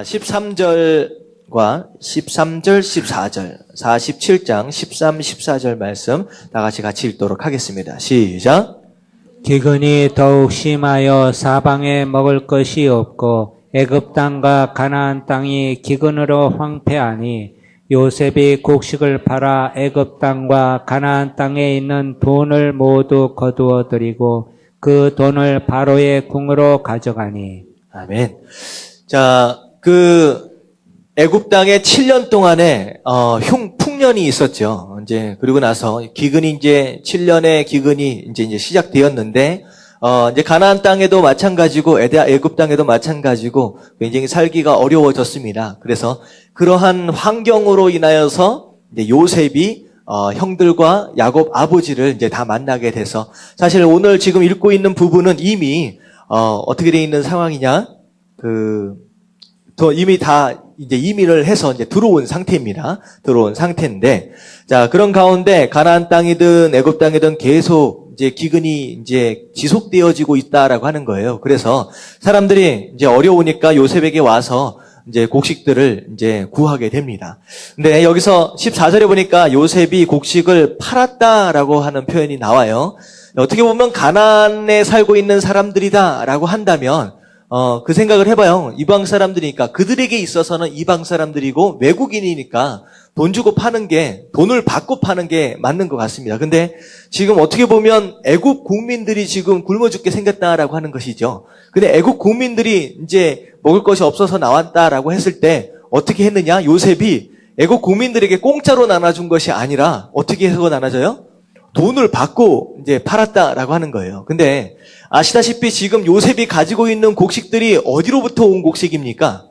13절과 13절, 14절, 47장 13, 14절 말씀 다 같이 읽도록 하겠습니다. 시작. 기근이 더욱 심하여 사방에 먹을 것이 없고 애굽 땅과 가나안 땅이 기근으로 황폐하니 요셉이 곡식을 팔아 애굽 땅과 가나안 땅에 있는 돈을 모두 거두어 들이고 그 돈을 바로의 궁으로 가져가니. 아멘. 자, 애굽 땅에 7년 동안에 풍년이 있었죠. 그리고 나서 기근이 7년의 기근이 이제 시작되었는데 이제 가나안 땅에도 마찬가지고 애굽 땅에도 마찬가지고 굉장히 살기가 어려워졌습니다. 그래서 그러한 환경으로 인하여서 이제 요셉이 형들과 야곱 아버지를 이제 다 만나게 돼서, 사실 오늘 지금 읽고 있는 부분은 이미 어떻게 되어 있는 상황이냐? 이미 다 이제 이민을 해서 이제 들어온 상태입니다. 들어온 상태인데, 자, 그런 가운데 가나안 땅이든 애굽 땅이든 계속 이제 기근이 이제 지속되어지고 있다라고 하는 거예요. 그래서 사람들이 이제 어려우니까 요셉에게 와서 이제 곡식들을 이제 구하게 됩니다. 근데 여기서 14절에 보니까 요셉이 곡식을 팔았다라고 하는 표현이 나와요. 어떻게 보면 가나안에 살고 있는 사람들이다라고 한다면 그 생각을 해봐요. 이방 사람들이니까, 그들에게 있어서는 이방 사람들이고 외국인이니까 돈 주고 파는 게, 돈을 받고 파는 게 맞는 것 같습니다. 근데 지금 어떻게 보면 애국 국민들이 지금 굶어 죽게 생겼다라고 하는 것이죠. 근데 애국 국민들이 이제 먹을 것이 없어서 나왔다라고 했을 때 어떻게 했느냐? 요셉이 애국 국민들에게 공짜로 나눠준 것이 아니라 어떻게 해서 나눠져요? 돈을 받고 이제 팔았다라고 하는 거예요. 근데 아시다시피 지금 요셉이 가지고 있는 곡식들이 어디로부터 온 곡식입니까?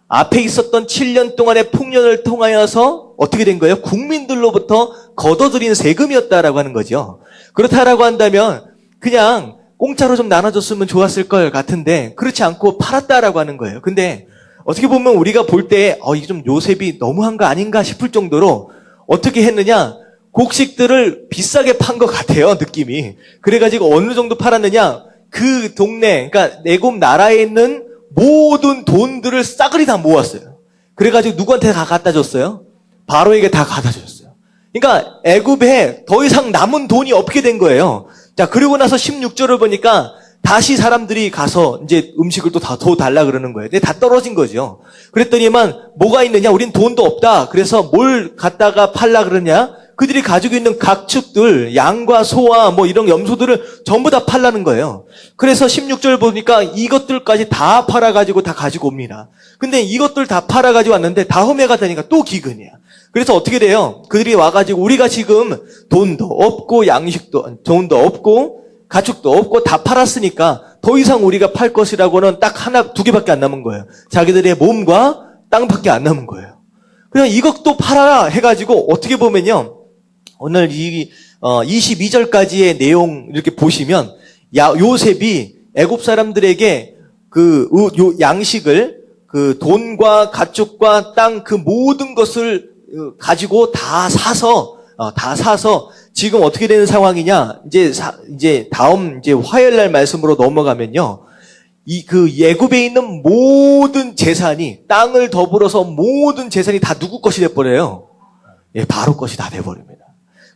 앞에 있었던 7년 동안의 풍년을 통하여서 어떻게 된 거예요? 국민들로부터 걷어들인 세금이었다라고 하는 거죠. 그렇다라고 한다면 그냥 공짜로 좀 나눠줬으면 좋았을 걸 같은데 그렇지 않고 팔았다라고 하는 거예요. 근데 어떻게 보면 우리가 볼 때 이게 좀 요셉이 너무한 거 아닌가 싶을 정도로 어떻게 했느냐? 곡식들을 비싸게 판 것 같아요, 느낌이. 그래가지고 어느 정도 팔았느냐? 그 동네, 그러니까 애굽 나라에 있는 모든 돈들을 싸그리 다 모았어요. 그래가지고 누구한테 다 갖다 줬어요? 바로에게 다 갖다 줬어요. 그러니까 애굽에 더 이상 남은 돈이 없게 된 거예요. 자, 그리고 나서 16절을 보니까 다시 사람들이 가서 이제 음식을 또 더 달라 그러는 거예요. 근데 다 떨어진 거죠. 그랬더니만 뭐가 있느냐? 우린 돈도 없다. 그래서 뭘 갖다가 팔라 그러냐? 그들이 가지고 있는 각축들, 양과 소와 뭐 이런 염소들을 전부 다 팔라는 거예요. 그래서 16절 보니까 이것들까지 다 팔아가지고 다 가지고 옵니다. 근데 이것들 다 팔아가지고 왔는데 다음해가 되니까 또 기근이야. 그래서 어떻게 돼요? 그들이 와가지고 우리가 지금 돈도 없고 돈도 없고 가축도 없고 다 팔았으니까 더 이상 우리가 팔 것이라고는 딱 두 개밖에 안 남은 거예요. 자기들의 몸과 땅밖에 안 남은 거예요. 그냥 이것도 팔아라 해가지고 어떻게 보면요. 오늘 22절까지의 내용 이렇게 보시면 요셉이 애굽 사람들에게 양식을 돈과 가축과 땅 그 모든 것을 가지고 다 사서 지금 어떻게 되는 상황이냐? 이제 다음 화요일 날 말씀으로 넘어가면요. 애굽에 있는 모든 재산이, 땅을 더불어서 모든 재산이 다 누구 것이 돼버려요? 예, 바로 것이 다 돼버립니다.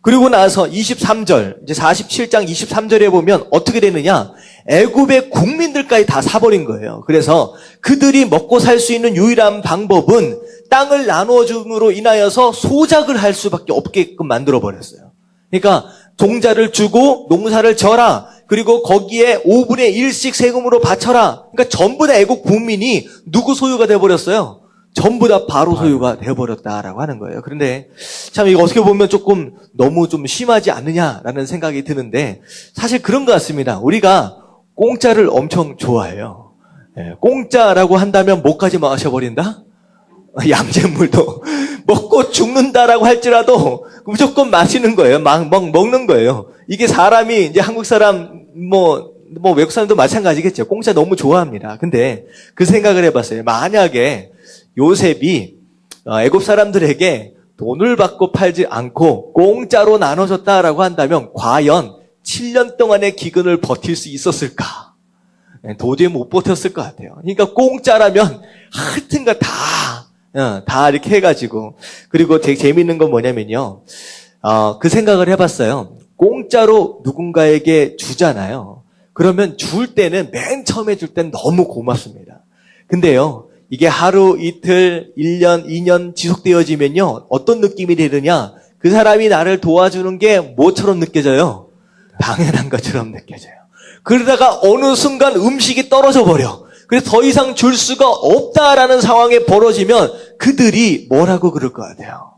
그리고 나서 23절, 이제 47장 23절에 보면 어떻게 되느냐? 애굽의 국민들까지 다 사버린 거예요. 그래서 그들이 먹고 살 수 있는 유일한 방법은 땅을 나누어줌으로 인하여서 소작을 할 수밖에 없게끔 만들어버렸어요. 그러니까 종자를 주고 농사를 져라. 그리고 거기에 5분의 1씩 세금으로 바쳐라. 그러니까 전부 다 애국 국민이 누구 소유가 돼버렸어요? 전부 다 바로 소유가 돼버렸다라고 하는 거예요. 그런데 참 이거 어떻게 보면 조금 너무 좀 심하지 않느냐라는 생각이 드는데 사실 그런 것 같습니다. 우리가 공짜를 엄청 좋아해요. 공짜라고 한다면 뭐까지 마셔버린다? 양잿물도 먹고 죽는다라고 할지라도 무조건 마시는 거예요. 먹는 거예요. 이게 사람이 이제 한국 사람 뭐 외국 사람도 마찬가지겠죠. 공짜 너무 좋아합니다. 근데 그 생각을 해봤어요. 만약에 요셉이 애굽 사람들에게 돈을 받고 팔지 않고 공짜로 나눠줬다라고 한다면 과연 7년 동안의 기근을 버틸 수 있었을까? 도저히 못 버텼을 것 같아요. 그러니까 공짜라면 하여튼가 다 이렇게 해가지고. 그리고 되게 재밌는 건 뭐냐면요. 그 생각을 해봤어요. 공짜로 누군가에게 주잖아요. 그러면 줄 때는 맨 처음에 줄 때는 너무 고맙습니다. 근데요, 이게 하루, 이틀, 1년, 2년 지속되어지면요, 어떤 느낌이 되느냐? 그 사람이 나를 도와주는 게 뭐처럼 느껴져요? 당연한 것처럼 느껴져요. 그러다가 어느 순간 음식이 떨어져 버려. 그래서 더 이상 줄 수가 없다라는 상황에 벌어지면 그들이 뭐라고 그럴 것 같아요?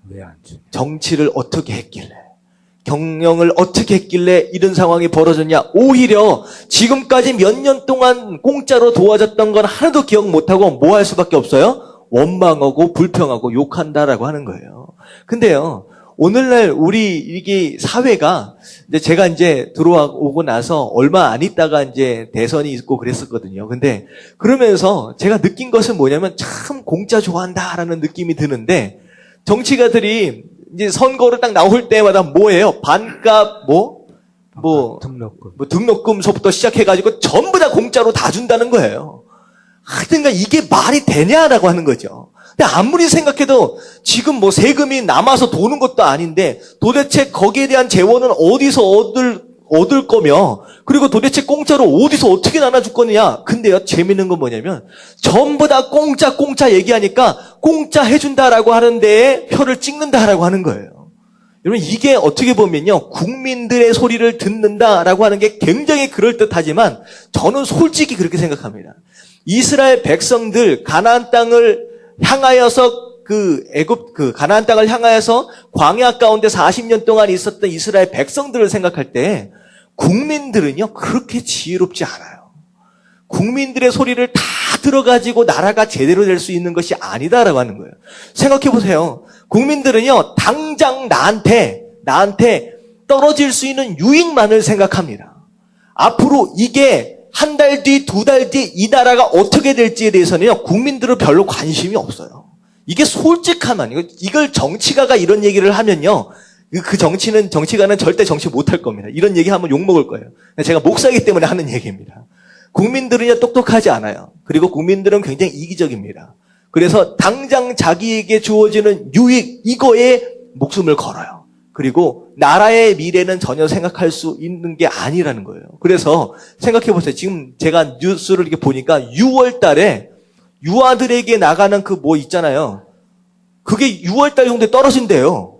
왜 안 주냐? 정치를 어떻게 했길래, 경영을 어떻게 했길래 이런 상황이 벌어졌냐. 오히려 지금까지 몇 년 동안 공짜로 도와줬던 건 하나도 기억 못하고 뭐 할 수밖에 없어요? 원망하고 불평하고 욕한다라고 하는 거예요. 근데요, 오늘날 우리 이게 사회가 이제 제가 이제 들어오고 나서 얼마 안 있다가 이제 대선이 있고 그랬었거든요. 근데 그러면서 제가 느낀 것은 뭐냐면 참 공짜 좋아한다라는 느낌이 드는데, 정치가들이 이제 선거를 딱 나올 때마다 뭐예요? 반값 등록금서부터 시작해가지고 전부 다 공짜로 다 준다는 거예요. 하여튼가 이게 말이 되냐라고 하는 거죠. 근데 아무리 생각해도 지금 뭐 세금이 남아서 도는 것도 아닌데 도대체 거기에 대한 재원은 어디서 얻을 거며, 그리고 도대체 공짜로 어디서 어떻게 나눠줄 거냐. 근데요, 재밌는 건 뭐냐면 전부 다 공짜 얘기하니까 공짜 해준다라고 하는데 표를 찍는다라고 하는 거예요. 여러분, 이게 어떻게 보면요, 국민들의 소리를 듣는다라고 하는 게 굉장히 그럴듯하지만 저는 솔직히 그렇게 생각합니다. 이스라엘 백성들 가나안 땅을 향하여서 가나안 땅을 향하여서 광야 가운데 40년 동안 있었던 이스라엘 백성들을 생각할 때 국민들은요, 그렇게 지혜롭지 않아요. 국민들의 소리를 다 들어가지고 나라가 제대로 될 수 있는 것이 아니다라고 하는 거예요. 생각해 보세요. 국민들은요, 당장 나한테 떨어질 수 있는 유익만을 생각합니다. 앞으로 이게 한 달 뒤, 두 달 뒤 이 나라가 어떻게 될지에 대해서는요, 국민들은 별로 관심이 없어요. 이게 솔직하면, 이걸 정치가가 이런 얘기를 하면요, 정치가는 절대 정치 못할 겁니다. 이런 얘기 하면 욕먹을 거예요. 제가 목사이기 때문에 하는 얘기입니다. 국민들은요, 똑똑하지 않아요. 그리고 국민들은 굉장히 이기적입니다. 그래서 당장 자기에게 주어지는 유익, 이거에 목숨을 걸어요. 그리고 나라의 미래는 전혀 생각할 수 있는 게 아니라는 거예요. 그래서 생각해 보세요. 지금 제가 뉴스를 이렇게 보니까 6월 달에 유아들에게 나가는 그 뭐 있잖아요. 그게 6월 달 정도에 떨어진대요.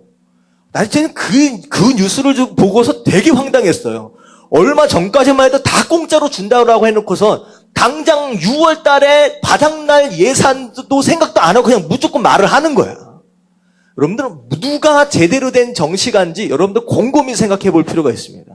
나 진짜 그 뉴스를 보고서 되게 황당했어요. 얼마 전까지만 해도 다 공짜로 준다고 해놓고서 당장 6월 달에 바닥날 예산도 생각도 안 하고 그냥 무조건 말을 하는 거야. 여러분들은 누가 제대로 된 정치가인지 여러분들 곰곰이 생각해 볼 필요가 있습니다.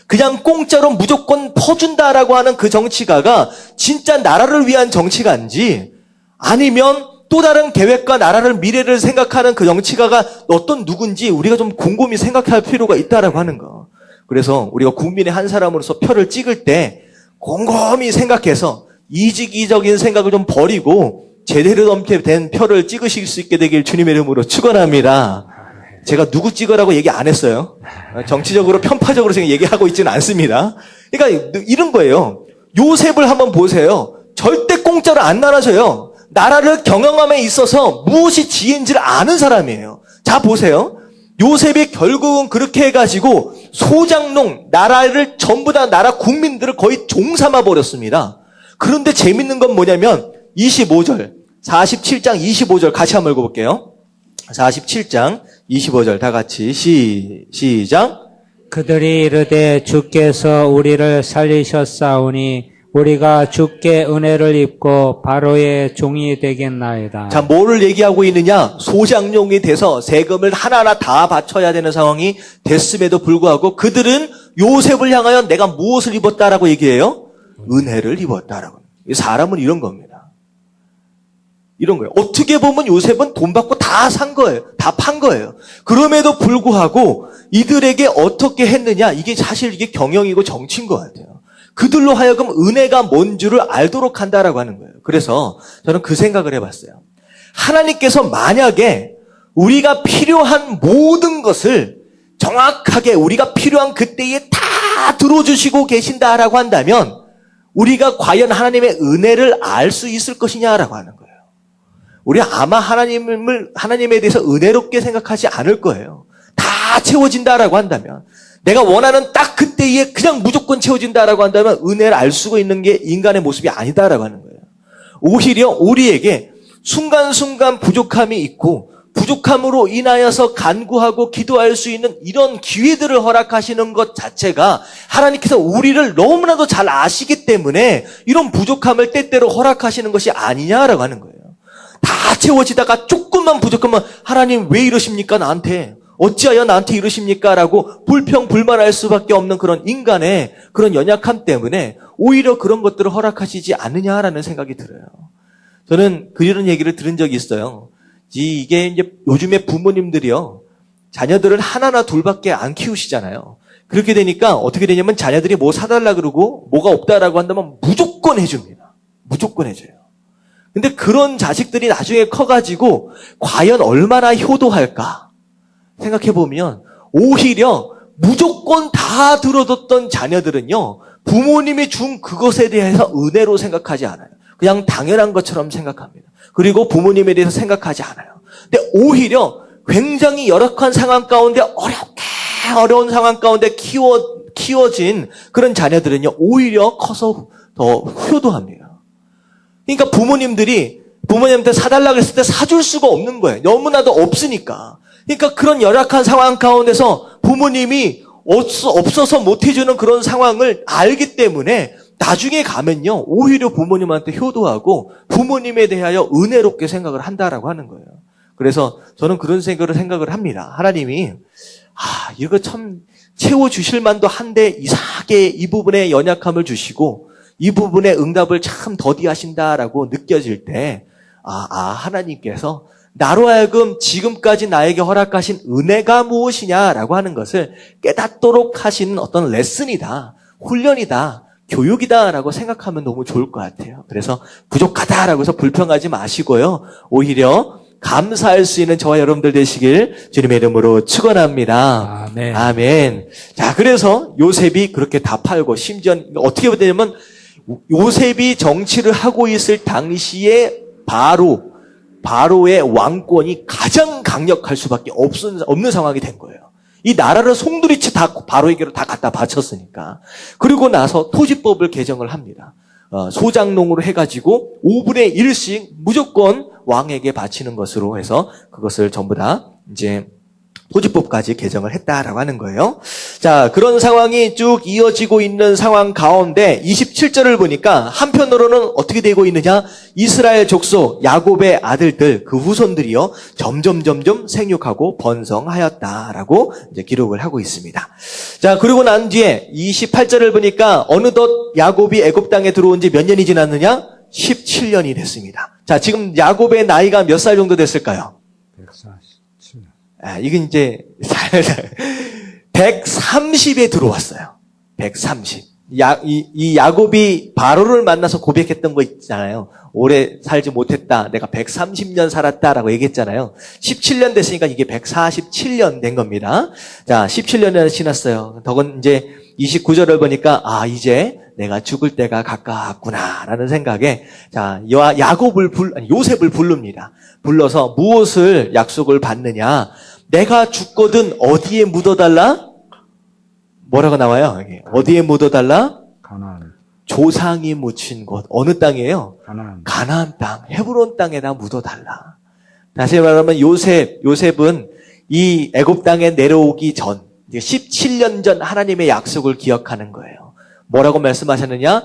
그냥 공짜로 무조건 퍼준다라고 하는 그 정치가가 진짜 나라를 위한 정치가인지, 아니면 또 다른 계획과 나라를 미래를 생각하는 그 정치가가 어떤 누군지 우리가 좀 곰곰이 생각할 필요가 있다라고 하는 거. 그래서 우리가 국민의 한 사람으로서 표를 찍을 때 곰곰이 생각해서 이기적인 생각을 좀 버리고 제대로 된 표를 찍으실 수 있게 되길 주님의 이름으로 축원합니다. 제가 누구 찍으라고 얘기 안 했어요. 정치적으로 편파적으로 지금 얘기하고 있지는 않습니다. 그러니까 이런 거예요. 요셉을 한번 보세요. 절대 공짜로 안 나눠줘요. 나라를 경영함에 있어서 무엇이 지혜인지를 아는 사람이에요. 자, 보세요. 요셉이 결국은 그렇게 해가지고 소장농, 나라를 전부 다 나라 국민들을 거의 종삼아 버렸습니다. 그런데 재밌는 건 뭐냐면 25절, 47장 25절 같이 한번 읽어볼게요. 47장 25절 다 같이 시작. 그들이 이르되 주께서 우리를 살리셨사오니 우리가 주께 은혜를 입고 바로의 종이 되겠나이다. 자, 뭐를 얘기하고 있느냐? 소장용이 돼서 세금을 하나하나 다 바쳐야 되는 상황이 됐음에도 불구하고 그들은 요셉을 향하여 내가 무엇을 입었다라고 얘기해요? 은혜를 입었다라고. 사람은 이런 겁니다. 이런 거예요. 어떻게 보면 요셉은 돈 받고 다 산 거예요. 다 판 거예요. 그럼에도 불구하고 이들에게 어떻게 했느냐? 이게 사실 이게 경영이고 정치인 것 같아요. 그들로 하여금 은혜가 뭔 줄을 알도록 한다라고 하는 거예요. 그래서 저는 그 생각을 해봤어요. 하나님께서 만약에 우리가 필요한 모든 것을 정확하게 우리가 필요한 그때에 다 들어주시고 계신다라고 한다면 우리가 과연 하나님의 은혜를 알 수 있을 것이냐라고 하는 거예요. 우리 아마 하나님에 대해서 은혜롭게 생각하지 않을 거예요. 다 채워진다라고 한다면, 내가 원하는 딱 그때에 그냥 무조건 채워진다라고 한다면 은혜를 알 수가 있는 게 인간의 모습이 아니다라고 하는 거예요. 오히려 우리에게 순간순간 부족함이 있고 부족함으로 인하여서 간구하고 기도할 수 있는 이런 기회들을 허락하시는 것 자체가 하나님께서 우리를 너무나도 잘 아시기 때문에 이런 부족함을 때때로 허락하시는 것이 아니냐라고 하는 거예요. 다 채워지다가 조금만 부족하면 하나님 왜 이러십니까 나한테? 어찌하여 나한테 이러십니까? 라고 불평불만할 수밖에 없는 그런 인간의 그런 연약함 때문에 오히려 그런 것들을 허락하시지 않느냐라는 생각이 들어요. 저는 그런 얘기를 들은 적이 있어요. 이게 이제 요즘에 부모님들이요, 자녀들을 하나나 둘밖에 안 키우시잖아요. 그렇게 되니까 어떻게 되냐면 자녀들이 뭐 사달라 그러고 뭐가 없다라고 한다면 무조건 해줍니다. 무조건 해줘요. 근데 그런 자식들이 나중에 커가지고 과연 얼마나 효도할까 생각해보면 오히려 무조건 다 들어뒀던 자녀들은요, 부모님이 준 그것에 대해서 은혜로 생각하지 않아요. 그냥 당연한 것처럼 생각합니다. 그리고 부모님에 대해서 생각하지 않아요. 근데 오히려 굉장히 열악한 상황 가운데 어려운 상황 가운데 키워진 그런 자녀들은요, 오히려 커서 더 효도합니다. 그러니까 부모님들이 부모님한테 사달라고 했을 때 사줄 수가 없는 거예요. 너무나도 없으니까. 그러니까 그런 열악한 상황 가운데서 부모님이 없어서 못해주는 그런 상황을 알기 때문에 나중에 가면요, 오히려 부모님한테 효도하고 부모님에 대하여 은혜롭게 생각을 한다라고 하는 거예요. 그래서 저는 그런 생각을 합니다. 하나님이 이거 참 채워주실 만도 한데 이상하게 이 부분에 연약함을 주시고 이 부분에 응답을 참 더디하신다라고 느껴질 때 하나님께서 나로 하여금 지금까지 나에게 허락하신 은혜가 무엇이냐라고 하는 것을 깨닫도록 하시는 어떤 레슨이다, 훈련이다, 교육이다라고 생각하면 너무 좋을 것 같아요. 그래서 부족하다라고 해서 불평하지 마시고요, 오히려 감사할 수 있는 저와 여러분들 되시길 주님의 이름으로 축원합니다. 아멘. 아멘. 자, 그래서 요셉이 그렇게 다 팔고, 심지어 어떻게 되냐면 요셉이 정치를 하고 있을 당시에 바로의 왕권이 가장 강력할 수밖에 없는 상황이 된 거예요. 이 나라를 송두리째 다 바로에게로 다 갖다 바쳤으니까. 그리고 나서 토지법을 개정을 합니다. 소장농으로 해가지고 5분의 1씩 무조건 왕에게 바치는 것으로 해서 그것을 전부 다 이제 토지법까지 개정을 했다라고 하는 거예요. 자, 그런 상황이 쭉 이어지고 있는 상황 가운데 27절을 보니까 한편으로는 어떻게 되고 있느냐? 이스라엘 족속 야곱의 아들들, 그 후손들이요, 점점 생육하고 번성하였다라고 이제 기록을 하고 있습니다. 자, 그리고 난 뒤에 28절을 보니까 어느덧 야곱이 애굽 땅에 들어온 지 몇 년이 지났느냐? 17년이 됐습니다. 자, 지금 야곱의 나이가 몇 살 정도 됐을까요? 147년. 이건 이제 130에 들어왔어요. 130. 이 야곱이 바로를 만나서 고백했던 거 있잖아요. 오래 살지 못했다. 내가 130년 살았다라고 얘기했잖아요. 17년 됐으니까 이게 147년 된 겁니다. 자, 17년이 지났어요. 덕은 이제 29절을 보니까 이제 내가 죽을 때가 가까웠구나라는 생각에 자, 요셉을 부릅니다. 불러서 무엇을 약속을 받느냐? 내가 죽거든 어디에 묻어달라? 뭐라고 나와요? 여기. 어디에 묻어달라? 가나안. 조상이 묻힌 곳. 어느 땅이에요? 가나안. 가나안 땅, 헤브론 땅에다 묻어달라. 다시 말하면 요셉은 이 애굽 땅에 내려오기 전, 17년 전 하나님의 약속을 기억하는 거예요. 뭐라고 말씀하셨느냐?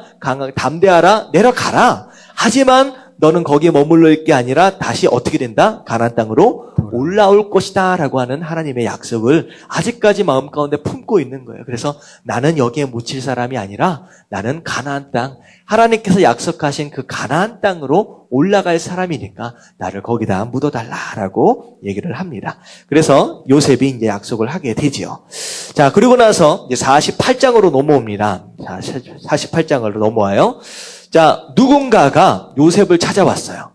담대하라, 내려가라. 하지만 너는 거기에 머물러 있게 아니라 다시 어떻게 된다? 가나안 땅으로 올라올 것이다 라고 하는 하나님의 약속을 아직까지 마음 가운데 품고 있는 거예요. 그래서 나는 여기에 묻힐 사람이 아니라 나는 가나안 땅, 하나님께서 약속하신 그 가나안 땅으로 올라갈 사람이니까 나를 거기다 묻어달라라고 얘기를 합니다. 그래서 요셉이 이제 약속을 하게 되지요. 자, 그리고 나서 이제 48장으로 넘어옵니다. 자, 48장으로 넘어와요. 자, 누군가가 요셉을 찾아왔어요.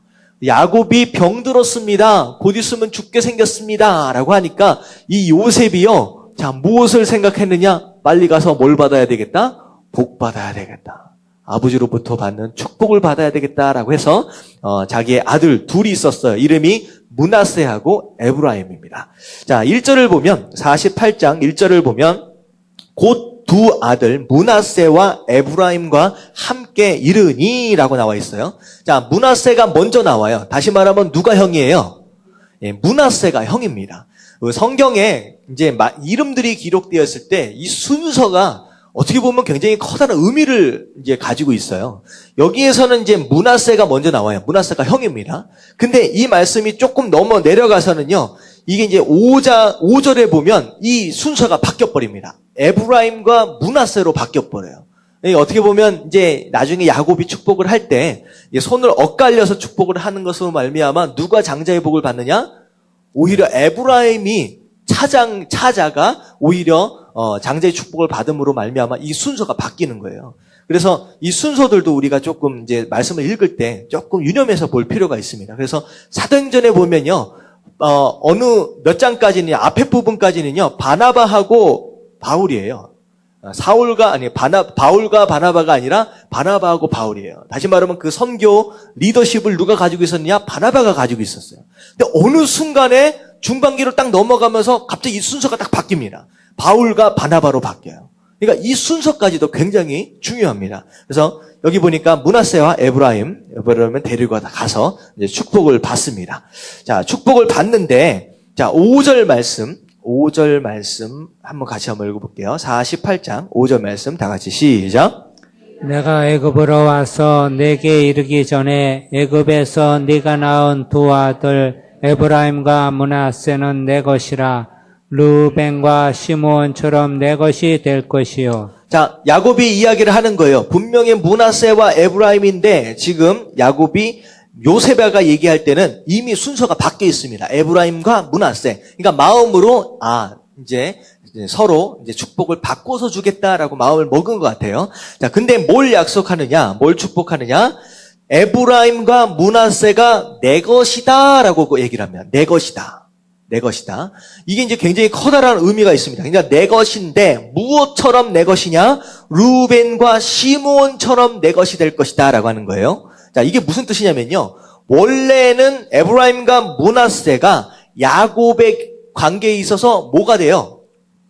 야곱이 병들었습니다. 곧 있으면 죽게 생겼습니다. 라고 하니까 이 요셉이요, 자, 무엇을 생각했느냐? 빨리 가서 뭘 받아야 되겠다? 복 받아야 되겠다. 아버지로부터 받는 축복을 받아야 되겠다라고 해서 자기의 아들 둘이 있었어요. 이름이 므낫세하고 에브라임입니다. 자, 1절을 보면 48장 1절을 보면 곧 두 아들 므낫세와 에브라임과 함께 이르니라고 나와 있어요. 자, 므낫세가 먼저 나와요. 다시 말하면 누가 형이에요? 예, 므낫세가 형입니다. 성경에 이제 이름들이 기록되었을 때 이 순서가 어떻게 보면 굉장히 커다란 의미를 이제 가지고 있어요. 여기에서는 이제 므낫세가 먼저 나와요. 므낫세가 형입니다. 근데 이 말씀이 조금 넘어 내려가서는요, 이게 이제 5절에 보면 이 순서가 바뀌어버립니다. 에브라임과 므낫세로 바뀌어버려요. 어떻게 보면 이제 나중에 야곱이 축복을 할 때 손을 엇갈려서 축복을 하는 것으로 말미암아 누가 장자의 복을 받느냐? 오히려 에브라임이 차자가 오히려 장자의 축복을 받음으로 말미암아 이 순서가 바뀌는 거예요. 그래서 이 순서들도 우리가 조금 이제 말씀을 읽을 때 조금 유념해서 볼 필요가 있습니다. 그래서 사도행전에 보면요, 어느 몇 장까지는 앞에 부분까지는요 바나바하고 바울이에요. 바울과 바나바가 아니라 바나바하고 바울이에요. 다시 말하면 그 선교 리더십을 누가 가지고 있었느냐? 바나바가 가지고 있었어요. 근데 어느 순간에 중반기로 딱 넘어가면서 갑자기 이 순서가 딱 바뀝니다. 바울과 바나바로 바뀌어요. 그러니까 이 순서까지도 굉장히 중요합니다. 그래서 여기 보니까 므낫세와 에브라임은 데리고 가서 이제 축복을 받습니다. 자, 축복을 받는데, 자, 5절 말씀 한번 같이 한번 읽어볼게요. 48장 5절 말씀 다 같이 시작. 내가 애굽으로 와서 내게 이르기 전에 애굽에서 네가 낳은 두 아들 에브라임과 므낫세는 내 것이라. 르벤과 시므온처럼 내 것이 될 것이요. 자, 야곱이 이야기를 하는 거예요. 분명히 므낫세와 에브라임인데 지금 야곱이 요셉아가 얘기할 때는 이미 순서가 바뀌어 있습니다. 에브라임과 므낫세. 그러니까 마음으로 이제 서로 이제 축복을 바꿔서 주겠다라고 마음을 먹은 것 같아요. 자, 근데 뭘 약속하느냐? 뭘 축복하느냐? 에브라임과 므낫세가 내 것이다라고 얘기를 하면 내 것이다. 내 것이다. 이게 이제 굉장히 커다란 의미가 있습니다. 그러니까 내 것인데 무엇처럼 내 것이냐? 루벤과 시므온처럼 내 것이 될 것이다라고 하는 거예요. 자, 이게 무슨 뜻이냐면요. 원래는 에브라임과 므낫세가 야곱의 관계에 있어서 뭐가 돼요?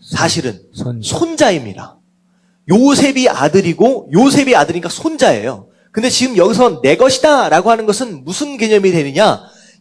사실은 손자입니다. 요셉이 아들이고 요셉이 아들이니까 손자예요. 근데 지금 여기서 내 것이다라고 하는 것은 무슨 개념이 되느냐?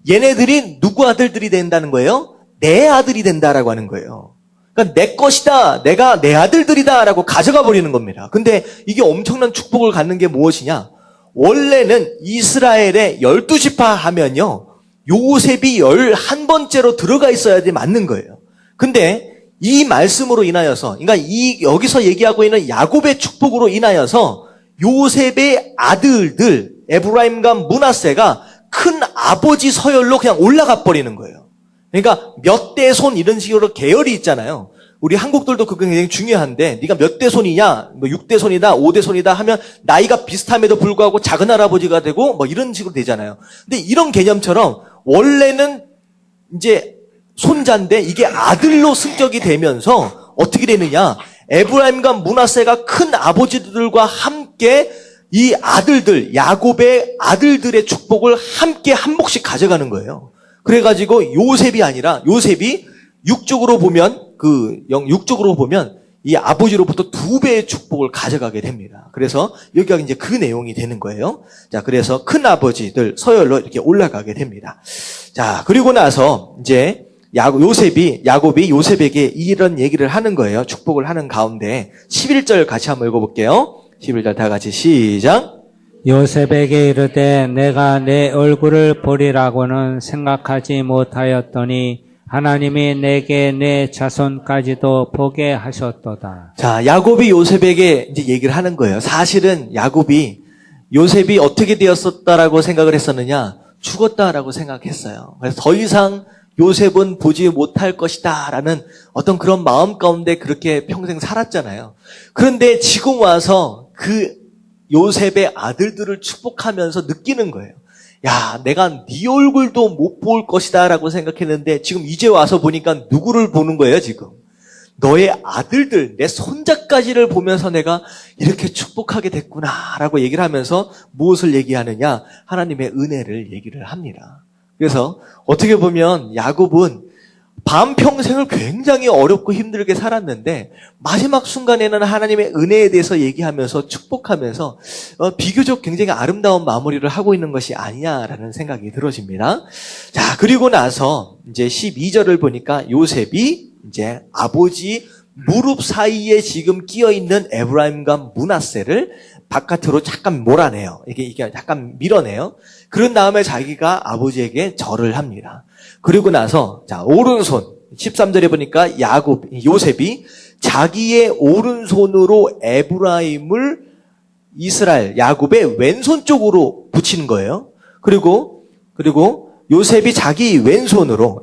얘네들이 누구 아들들이 된다는 거예요? 내 아들이 된다라고 하는 거예요. 그러니까 내 것이다, 내가 내 아들들이다라고 가져가 버리는 겁니다. 근데 이게 엄청난 축복을 갖는 게 무엇이냐? 원래는 이스라엘의 12지파 하면요, 요셉이 11번째로 들어가 있어야 맞는 거예요. 근데 이 말씀으로 인하여서, 그러니까 여기서 얘기하고 있는 야곱의 축복으로 인하여서 요셉의 아들들, 에브라임과 므낫세가 큰 아버지 서열로 그냥 올라가 버리는 거예요. 그러니까 몇 대 손 이런 식으로 계열이 있잖아요. 우리 한국들도 그거 굉장히 중요한데 네가 몇 대 손이냐, 뭐 6대 손이다, 5대 손이다 하면 나이가 비슷함에도 불구하고 작은 할아버지가 되고 뭐 이런 식으로 되잖아요. 근데 이런 개념처럼 원래는 이제 손자인데 이게 아들로 승격이 되면서 어떻게 되느냐? 에브라임과 므낫세가 큰 아버지들과 함께 이 아들들, 야곱의 아들들의 축복을 함께 한 몫씩 가져가는 거예요. 그래가지고 요셉이 아니라 요셉이 육적으로 보면 이 아버지로부터 2배의 축복을 가져가게 됩니다. 그래서 여기가 이제 그 내용이 되는 거예요. 자, 그래서 큰 아버지들 서열로 이렇게 올라가게 됩니다. 자, 그리고 나서 이제 야곱이 요셉에게 이런 얘기를 하는 거예요. 축복을 하는 가운데 11절 같이 한번 읽어볼게요. 11절 다 같이 시작. 요셉에게 이르되 내가 내 얼굴을 보리라고는 생각하지 못하였더니 하나님이 내게 내 자손까지도 보게 하셨도다. 자, 야곱이 요셉에게 이제 얘기를 하는 거예요. 사실은 야곱이 요셉이 어떻게 되었었다라고 생각을 했었느냐? 죽었다라고 생각했어요. 그래서 더 이상 요셉은 보지 못할 것이다라는 어떤 그런 마음 가운데 그렇게 평생 살았잖아요. 그런데 지금 와서 그 요셉의 아들들을 축복하면서 느끼는 거예요. 야, 내가 네 얼굴도 못 볼 것이다 라고 생각했는데 지금 이제 와서 보니까 누구를 보는 거예요, 지금? 너의 아들들, 내 손자까지를 보면서 내가 이렇게 축복하게 됐구나라고 얘기를 하면서 무엇을 얘기하느냐? 하나님의 은혜를 얘기를 합니다. 그래서 어떻게 보면 야곱은 반평생을 굉장히 어렵고 힘들게 살았는데 마지막 순간에는 하나님의 은혜에 대해서 얘기하면서 축복하면서 비교적 굉장히 아름다운 마무리를 하고 있는 것이 아니냐라는 생각이 들어집니다. 자, 그리고 나서 이제 12절을 보니까 요셉이 이제 아버지 무릎 사이에 지금 끼어 있는 에브라임과 므낫세를 바깥으로 잠깐 몰아내요. 이게 약간 밀어내요. 그런 다음에 자기가 아버지에게 절을 합니다. 그리고 나서 자, 오른손 13절에 보니까 요셉이 자기의 오른손으로 에브라임을 이스라엘 야곱의 왼손 쪽으로 붙이는 거예요. 그리고 요셉이 자기 왼손으로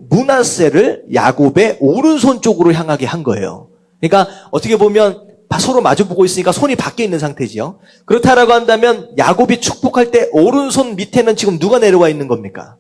므낫세를 야곱의 오른손 쪽으로 향하게 한 거예요. 그러니까 어떻게 보면 서로 마주보고 있으니까 손이 밖에 있는 상태지요. 그렇다라고 한다면 야곱이 축복할 때 오른손 밑에는 지금 누가 내려와 있는 겁니까?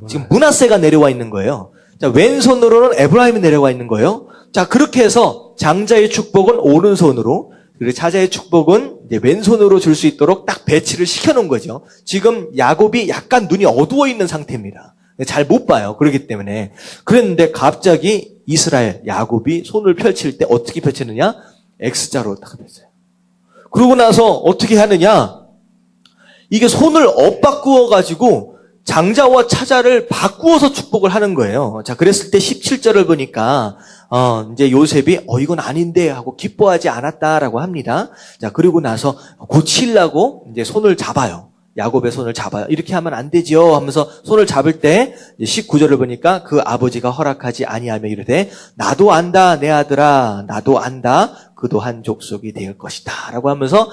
지금 므낫세가 내려와 있는 거예요. 자, 왼손으로는 에브라임이 내려와 있는 거예요. 자, 그렇게 해서 장자의 축복은 오른손으로, 그리고 차자의 축복은 이제 왼손으로 줄 수 있도록 딱 배치를 시켜놓은 거죠. 지금 야곱이 약간 눈이 어두워 있는 상태입니다. 잘 못 봐요. 그렇기 때문에. 그랬는데 갑자기 이스라엘 야곱이 손을 펼칠 때 어떻게 펼치느냐? X자로 딱 펼쳐요. 그러고 나서 어떻게 하느냐? 이게 손을 엇바꾸어가지고 장자와 차자를 바꾸어서 축복을 하는 거예요. 자, 그랬을 때 17절을 보니까, 이제 요셉이, 이건 아닌데 하고 기뻐하지 않았다라고 합니다. 자, 그리고 나서 고치려고 이제 손을 잡아요. 야곱의 손을 잡아요. 이렇게 하면 안 되죠 하면서 손을 잡을 때 19절을 보니까 그 아버지가 허락하지 아니하며 이르되 나도 안다 내 아들아 나도 안다 그도 한 족속이 될 것이다 라고 하면서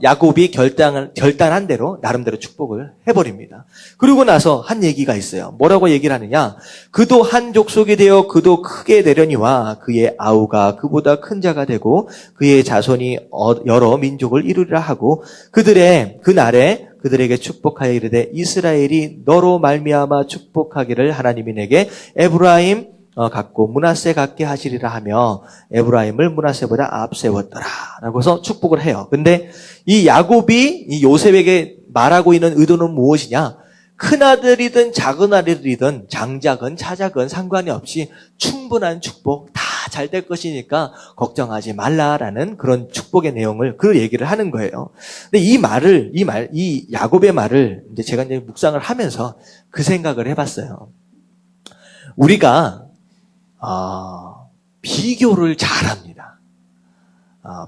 야곱이 결단한 대로 나름대로 축복을 해버립니다. 그리고 나서 한 얘기가 있어요. 뭐라고 얘기를 하느냐? 그도 한 족속이 되어 그도 크게 되려니와 그의 아우가 그보다 큰 자가 되고 그의 자손이 여러 민족을 이루리라 하고 그날에 그들에게 축복하여 이르되 이스라엘이 너로 말미암아 축복하기를 하나님이 내게 에브라임 갖고 므낫세 갖게 하시리라 하며 에브라임을 므낫세보다 앞세웠더라 라고 해서 축복을 해요. 근데 이 야곱이 이 요셉에게 말하고 있는 의도는 무엇이냐? 큰아들이든 작은아들이든 장자건 차자건 상관이 없이 충분한 축복 다 잘 될 것이니까 걱정하지 말라라는 그런 축복의 내용을 그 얘기를 하는 거예요. 근데 이 야곱의 말을 이제 제가 이제 묵상을 하면서 그 생각을 해봤어요. 우리가 비교를 잘합니다.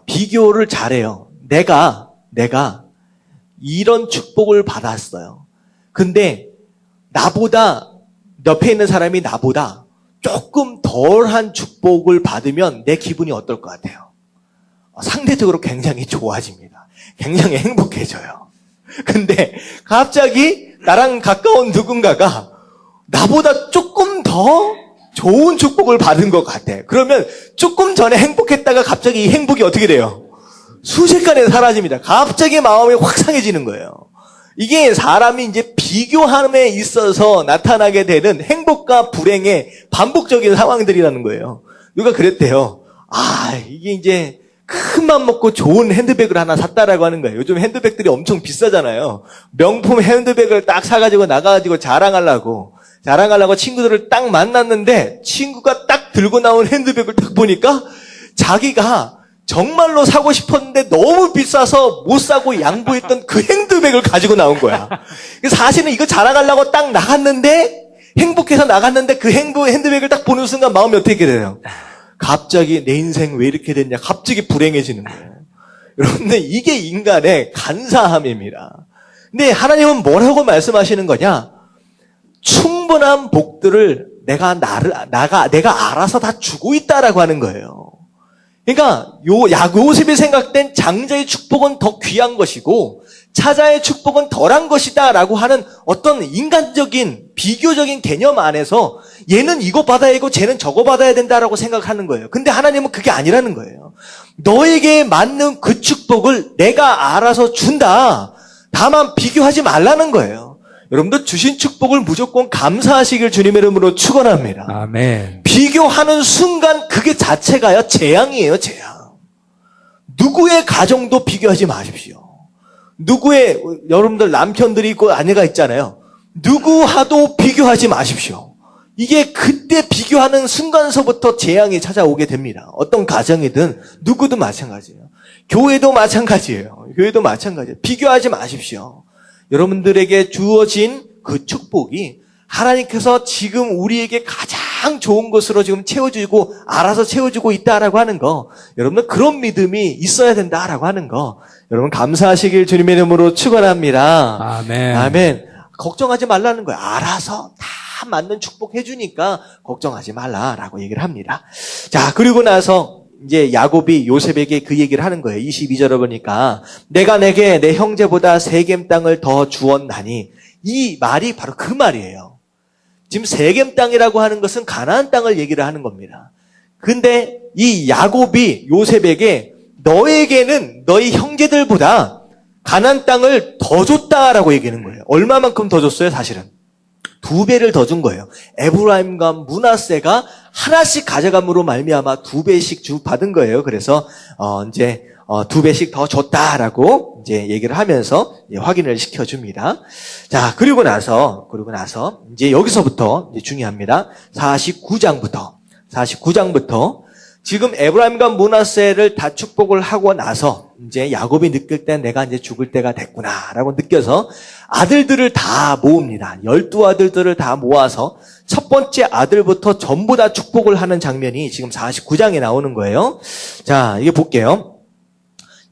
비교를 잘해요. 내가 이런 축복을 받았어요. 근데 나보다 옆에 있는 사람이 나보다 조금 덜한 축복을 받으면 내 기분이 어떨 것 같아요? 상대적으로 굉장히 좋아집니다. 굉장히 행복해져요. 근데 갑자기 나랑 가까운 누군가가 나보다 조금 더 좋은 축복을 받은 것 같아. 그러면 조금 전에 행복했다가 갑자기 이 행복이 어떻게 돼요? 순식간에 사라집니다. 갑자기 마음이 확 상해지는 거예요. 이게 사람이 이제 비교함에 있어서 나타나게 되는 행복과 불행의 반복적인 상황들이라는 거예요. 누가 그랬대요. 이게 이제 큰 맘 먹고 좋은 핸드백을 하나 샀다라고 하는 거예요. 요즘 핸드백들이 엄청 비싸잖아요. 명품 핸드백을 딱 사가지고 나가가지고 자랑하려고 친구들을 딱 만났는데 친구가 딱 들고 나온 핸드백을 딱 보니까 자기가 정말로 사고 싶었는데 너무 비싸서 못 사고 양보했던 그 핸드백을 가지고 나온 거야. 사실은 이거 자랑하려고 딱 나갔는데 행복해서 나갔는데 그 핸드백을 딱 보는 순간 마음이 어떻게 돼요? 갑자기 내 인생 왜 이렇게 됐냐? 갑자기 불행해지는 거예요. 여러분들 이게 인간의 간사함입니다. 근데 하나님은 뭐라고 말씀하시는 거냐? 충분한 복들을 내가 알아서 다 주고 있다라고 하는 거예요. 그러니까 요셉이 생각된 장자의 축복은 더 귀한 것이고 차자의 축복은 덜한 것이다라고 하는 어떤 인간적인 비교적인 개념 안에서 얘는 이거 받아야 되고 쟤는 저거 받아야 된다라고 생각하는 거예요. 근데 하나님은 그게 아니라는 거예요. 너에게 맞는 그 축복을 내가 알아서 준다. 다만 비교하지 말라는 거예요. 여러분들 주신 축복을 무조건 감사하시길 주님의 이름으로 축원합니다. 아멘. 비교하는 순간 그게 자체가요 재앙이에요, 재앙. 누구의 가정도 비교하지 마십시오. 누구의 여러분들 남편들이 있고 아내가 있잖아요. 누구와도 비교하지 마십시오. 이게 그때 비교하는 순간서부터 재앙이 찾아오게 됩니다. 어떤 가정이든 누구도 마찬가지예요. 교회도 마찬가지예요. 교회도 마찬가지예요. 비교하지 마십시오. 여러분들에게 주어진 그 축복이 하나님께서 지금 우리에게 가장 좋은 것으로 지금 채워주고 알아서 채워주고 있다라고 하는 거, 여러분들 그런 믿음이 있어야 된다라고 하는 거, 여러분 감사하시길 주님의 이름으로 축원합니다. 아멘. 아멘. 걱정하지 말라는 거예요. 알아서 다 맞는 축복 해주니까 걱정하지 말라라고 얘기를 합니다. 자, 그리고 나서 이제 야곱이 요셉에게 그 얘기를 하는 거예요. 22절을 보니까 내가 내게 내 형제보다 세겜 땅을 더 주었나니, 이 말이 바로 그 말이에요. 지금 세겜 땅이라고 하는 것은 가나안 땅을 얘기를 하는 겁니다. 근데 이 야곱이 요셉에게 너에게는 너희 형제들보다 가나안 땅을 더 줬다라고 얘기하는 거예요. 얼마만큼 더 줬어요? 사실은 2배를 더 준 거예요. 에브라임과 므낫세가 하나씩 가져감으로 말미암아 2배씩 받은 거예요. 그래서 이제 2배씩 더 줬다라고 이제 얘기를 하면서 확인을 시켜줍니다. 자, 그리고 나서 이제 여기서부터 이제 중요합니다. 49장부터 지금 에브라임과 므낫세를 다 축복을 하고 나서 이제 야곱이 느낄 때 내가 이제 죽을 때가 됐구나라고 느껴서 아들들을 다 모읍니다. 12아들들을 다 모아서 첫 번째 아들부터 전부 다 축복을 하는 장면이 지금 49장에 나오는 거예요. 자, 이게 볼게요.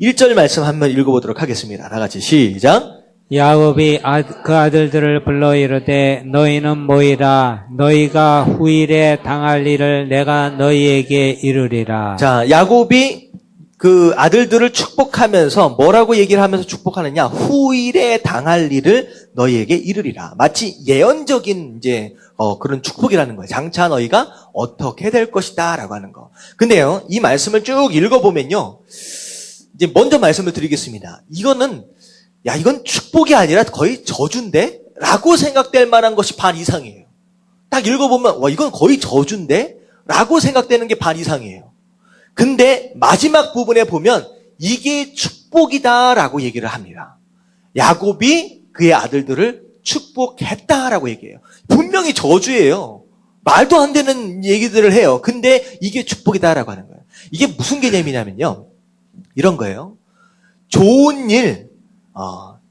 1절 말씀 한번 읽어보도록 하겠습니다. 다 같이 시작. 야곱이 그 아들들을 불러 이르되 너희는 모이라. 너희가 후일에 당할 일을 내가 너희에게 이르리라. 자, 야곱이 그 아들들을 축복하면서 뭐라고 얘기를 하면서 축복하느냐? 후일에 당할 일을 너희에게 이르리라. 마치 예언적인 이제 그런 축복이라는 거예요. 장차 너희가 어떻게 될 것이다라고 하는 거. 근데요, 이 말씀을 쭉 읽어보면요, 이제 먼저 말씀을 드리겠습니다. 이건 축복이 아니라 거의 저주인데? 라고 생각될 만한 것이 반 이상이에요. 딱 읽어보면 이건 거의 저주인데? 라고 생각되는 게 반 이상이에요. 근데 마지막 부분에 보면 이게 축복이다라고 얘기를 합니다. 야곱이 그의 아들들을 축복했다라고 얘기해요. 분명히 저주예요. 말도 안 되는 얘기들을 해요. 근데 이게 축복이다라고 하는 거예요. 이게 무슨 개념이냐면요, 이런 거예요. 좋은 일,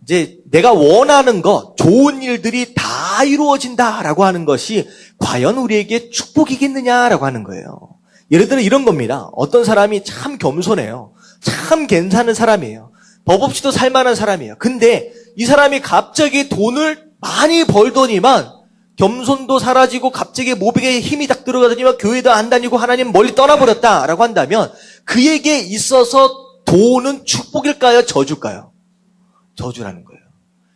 이제 내가 원하는 거, 좋은 일들이 다 이루어진다라고 하는 것이 과연 우리에게 축복이겠느냐라고 하는 거예요. 예를 들어 이런 겁니다. 어떤 사람이 참 겸손해요. 참 괜찮은 사람이에요. 법 없이도 살만한 사람이에요. 근데 이 사람이 갑자기 돈을 많이 벌더니만 겸손도 사라지고 갑자기 모백에 힘이 딱 들어가더니만 교회도 안 다니고 하나님 멀리 떠나버렸다라고 한다면 그에게 있어서 돈은 축복일까요? 저주일까요? 저주라는 거예요.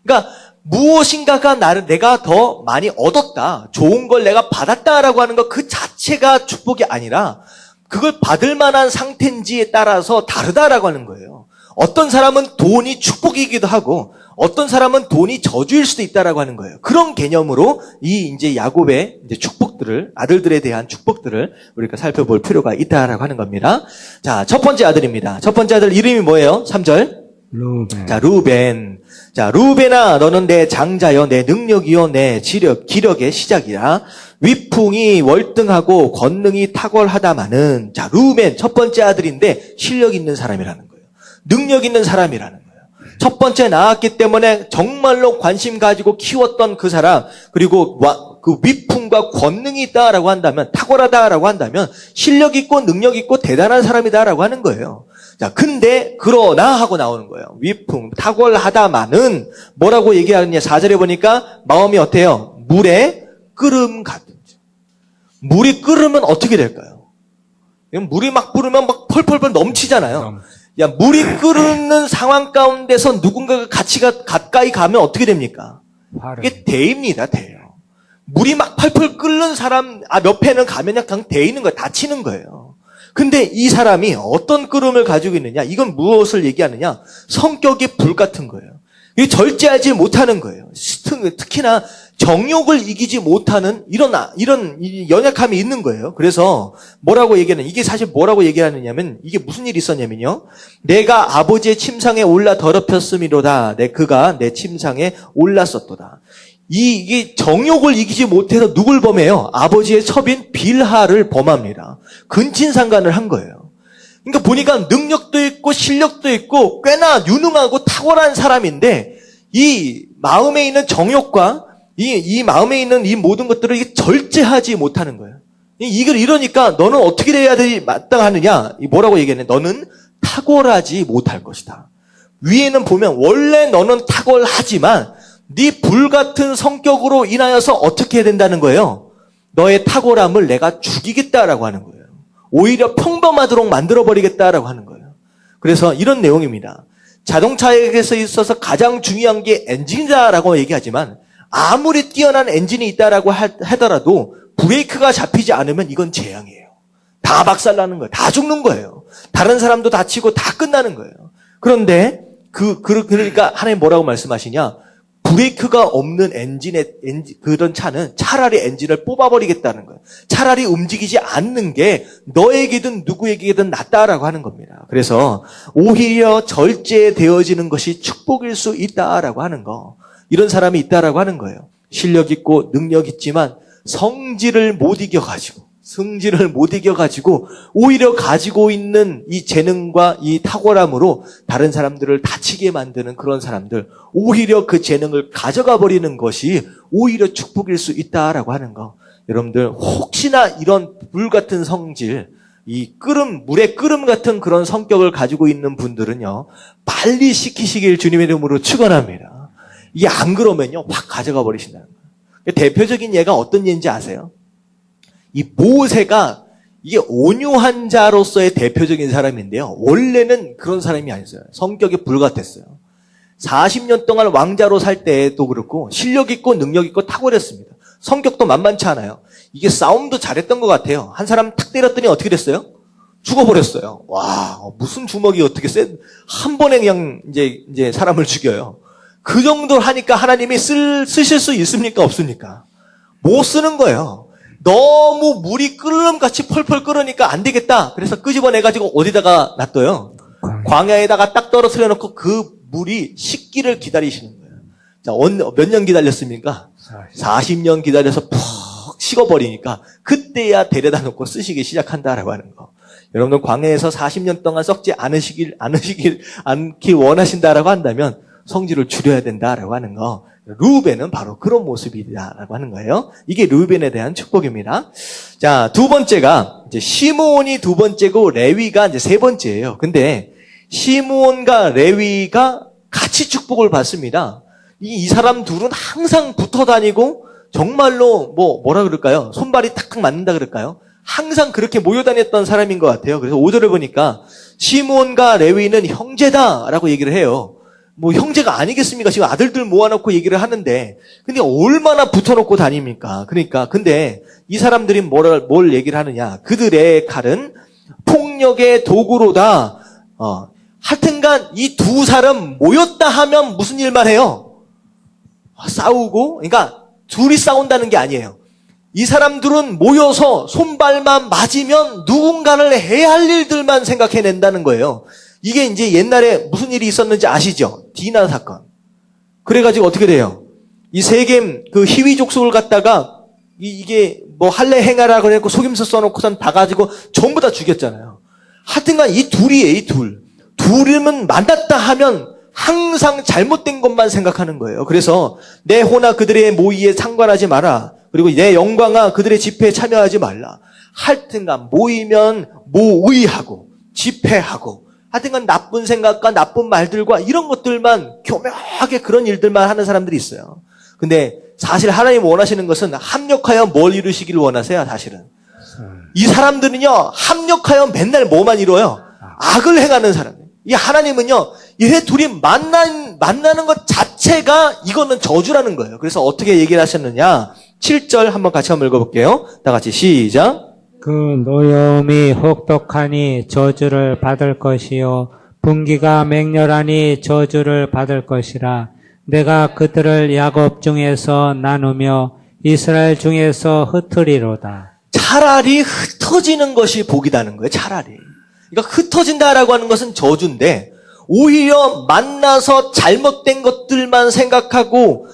그러니까 무엇인가가 내가 더 많이 얻었다, 좋은 걸 내가 받았다라고 하는 것 그 자체가 축복이 아니라 그걸 받을 만한 상태인지에 따라서 다르다라고 하는 거예요. 어떤 사람은 돈이 축복이기도 하고 어떤 사람은 돈이 저주일 수도 있다라고 하는 거예요. 그런 개념으로 이제 야곱의 이제 축복들을, 아들들에 대한 축복들을 우리가 살펴볼 필요가 있다라고 하는 겁니다. 자, 첫 번째 아들입니다. 첫 번째 아들 이름이 뭐예요? 3절. 루벤. 자, 루벤. 자, 루벤아, 너는 내 장자여, 내 능력이요, 내 기력의 시작이라. 위풍이 월등하고 권능이 탁월하다마는, 자, 루벤, 첫 번째 아들인데 실력 있는 사람이라는 거예요. 능력 있는 사람이라는 거예요. 첫 번째 낳았기 때문에 정말로 관심 가지고 키웠던 그 사람, 그리고 그 위풍과 권능이 있다라고 한다면, 탁월하다라고 한다면 실력 있고 능력 있고 대단한 사람이다라고 하는 거예요. 자, 근데 그러나 하고 나오는 거예요. 위풍, 탁월하다마는 뭐라고 얘기하느냐? 4절에 보니까 마음이 어때요? 물에 끓음 같은. 물이 끓으면 어떻게 될까요? 물이 막 부르면 막 펄펄펄 넘치잖아요. 야, 물이 끓는 상황 가운데서 누군가가 가까이 가면 어떻게 됩니까? 이게 대입니다, 대요. 물이 막 펄펄 끓는 사람 몇 회는 가면 그냥 대이는 거예요. 다치는 거예요. 근데 이 사람이 어떤 끓음을 가지고 있느냐? 이건 무엇을 얘기하느냐? 성격이 불 같은 거예요. 이게 절제하지 못하는 거예요. 특히나 정욕을 이기지 못하는 이런 연약함이 있는 거예요. 그래서 뭐라고 얘기하는, 이게 사실 뭐라고 얘기하느냐면, 이게 무슨 일이 있었냐면요. 내가 아버지의 침상에 올라 더럽혔음이로다. 그가 내 침상에 올랐었도다. 이게 정욕을 이기지 못해서 누굴 범해요? 아버지의 첩인 빌하를 범합니다. 근친상간을 한 거예요. 그러니까 보니까 능력도 있고 실력도 있고 꽤나 유능하고 탁월한 사람인데, 이 마음에 있는 정욕과 이 마음에 있는 이 모든 것들을 이게 절제하지 못하는 거예요. 이걸 이러니까 너는 어떻게 해야 되지 마땅하느냐? 뭐라고 얘기했냐? 너는 탁월하지 못할 것이다. 위에는 보면 원래 너는 탁월하지만 네 불같은 성격으로 인하여서 어떻게 해야 된다는 거예요? 너의 탁월함을 내가 죽이겠다라고 하는 거예요. 오히려 평범하도록 만들어버리겠다라고 하는 거예요. 그래서 이런 내용입니다. 자동차에서 있어서 가장 중요한 게 엔진이다라고 얘기하지만 아무리 뛰어난 엔진이 있다라고 하더라도 브레이크가 잡히지 않으면 이건 재앙이에요. 다 박살나는 거예요. 다 죽는 거예요. 다른 사람도 다치고 다 끝나는 거예요. 그런데 그러니까 하나님 뭐라고 말씀하시냐? 브레이크가 없는 그런 차는 차라리 엔진을 뽑아버리겠다는 거예요. 차라리 움직이지 않는 게 너에게든 누구에게든 낫다라고 하는 겁니다. 그래서 오히려 절제되어지는 것이 축복일 수 있다라고 하는 거. 이런 사람이 있다라고 하는 거예요. 실력 있고 능력 있지만 성질을 못 이겨가지고 오히려 가지고 있는 이 재능과 이 탁월함으로 다른 사람들을 다치게 만드는 그런 사람들, 오히려 그 재능을 가져가 버리는 것이 오히려 축복일 수 있다라고 하는 거. 여러분들 혹시나 이런 불같은 성질, 물의 끓음 같은 그런 성격을 가지고 있는 분들은요, 빨리 시키시길 주님의 이름으로 축원합니다. 이게 안 그러면요, 확 가져가 버리신다는 거예요. 대표적인 예가 어떤 예인지 아세요? 이 모세가 이게 온유한 자로서의 대표적인 사람인데요. 원래는 그런 사람이 아니었어요. 성격이 불같았어요. 40년 동안 왕자로 살 때도 그렇고 실력 있고 능력 있고 탁월했습니다. 성격도 만만치 않아요. 이게 싸움도 잘했던 것 같아요. 한 사람 탁 때렸더니 어떻게 됐어요? 죽어버렸어요. 와, 무슨 주먹이 어떻게 한 번에 그냥 이제 사람을 죽여요. 그 정도를 하니까 하나님이 쓰실 수 있습니까? 없습니까? 못 쓰는 거예요. 너무 물이 끓음같이 펄펄 끓으니까 안 되겠다. 그래서 끄집어내가지고 어디다가 놔둬요? 광야에다가 딱 떨어뜨려 놓고 그 물이 식기를 기다리시는 거예요. 자, 몇 년 기다렸습니까? 40년 기다려서 푹 식어버리니까 그때야 데려다 놓고 쓰시기 시작한다라고 하는 거. 여러분들 광야에서 40년 동안 썩지 않기 원하신다라고 한다면 성질을 줄여야 된다라고 하는 거. 르우벤은 바로 그런 모습이다라고 하는 거예요. 이게 르우벤에 대한 축복입니다. 자, 두 번째가 이제 시므온이 두 번째고 레위가 이제 세 번째예요. 근데 시므온과 레위가 같이 축복을 받습니다. 이 사람 둘은 항상 붙어 다니고 정말로 뭐라 그럴까요? 손발이 탁탁 맞는다 그럴까요? 항상 그렇게 모여 다녔던 사람인 것 같아요. 그래서 5절을 보니까 시므온과 레위는 형제다라고 얘기를 해요. 형제가 아니겠습니까? 지금 아들들 모아놓고 얘기를 하는데, 근데 얼마나 붙어놓고 다닙니까? 근데 이 사람들이 뭘 얘기를 하느냐? 그들의 칼은 폭력의 도구로다. 하여튼간 이 두 사람 모였다 하면 무슨 일만 해요? 싸우고, 그러니까 둘이 싸운다는 게 아니에요. 이 사람들은 모여서 손발만 맞으면 누군가를 해야 할 일들만 생각해낸다는 거예요. 이게 이제 옛날에 무슨 일이 있었는지 아시죠? 디나 사건. 그래가지고 어떻게 돼요? 이 세겜 그 희위 족속을 갖다가 이게 할례 행하라 그래갖고 속임수 써놓고선 다 가지고 전부 다 죽였잖아요. 하여튼간 이 둘이에요, 이 둘. 둘이면 만났다 하면 항상 잘못된 것만 생각하는 거예요. 그래서 내 호나 그들의 모의에 상관하지 마라. 그리고 내 영광아 그들의 집회에 참여하지 말라. 하여튼간 모이면 모의하고 집회하고 하여튼간 나쁜 생각과 나쁜 말들과 이런 것들만 교묘하게 그런 일들만 하는 사람들이 있어요. 근데 사실 하나님 원하시는 것은 합력하여 뭘 이루시기를 원하세요, 사실은. 이 사람들은요, 합력하여 맨날 뭐만 이뤄요? 악을 행하는 사람들. 이 하나님은요, 얘네 둘이 만나는 것 자체가 이거는 저주라는 거예요. 그래서 어떻게 얘기를 하셨느냐? 7절 한번 같이 한번 읽어볼게요. 다 같이 시작. 그 노여움이 혹독하니 저주를 받을 것이요 분기가 맹렬하니 저주를 받을 것이라. 내가 그들을 야곱 중에서 나누며 이스라엘 중에서 흩으리로다. 차라리 흩어지는 것이 복이다는 거예요. 차라리. 그러니까 흩어진다라고 하는 것은 저주인데 오히려 만나서 잘못된 것들만 생각하고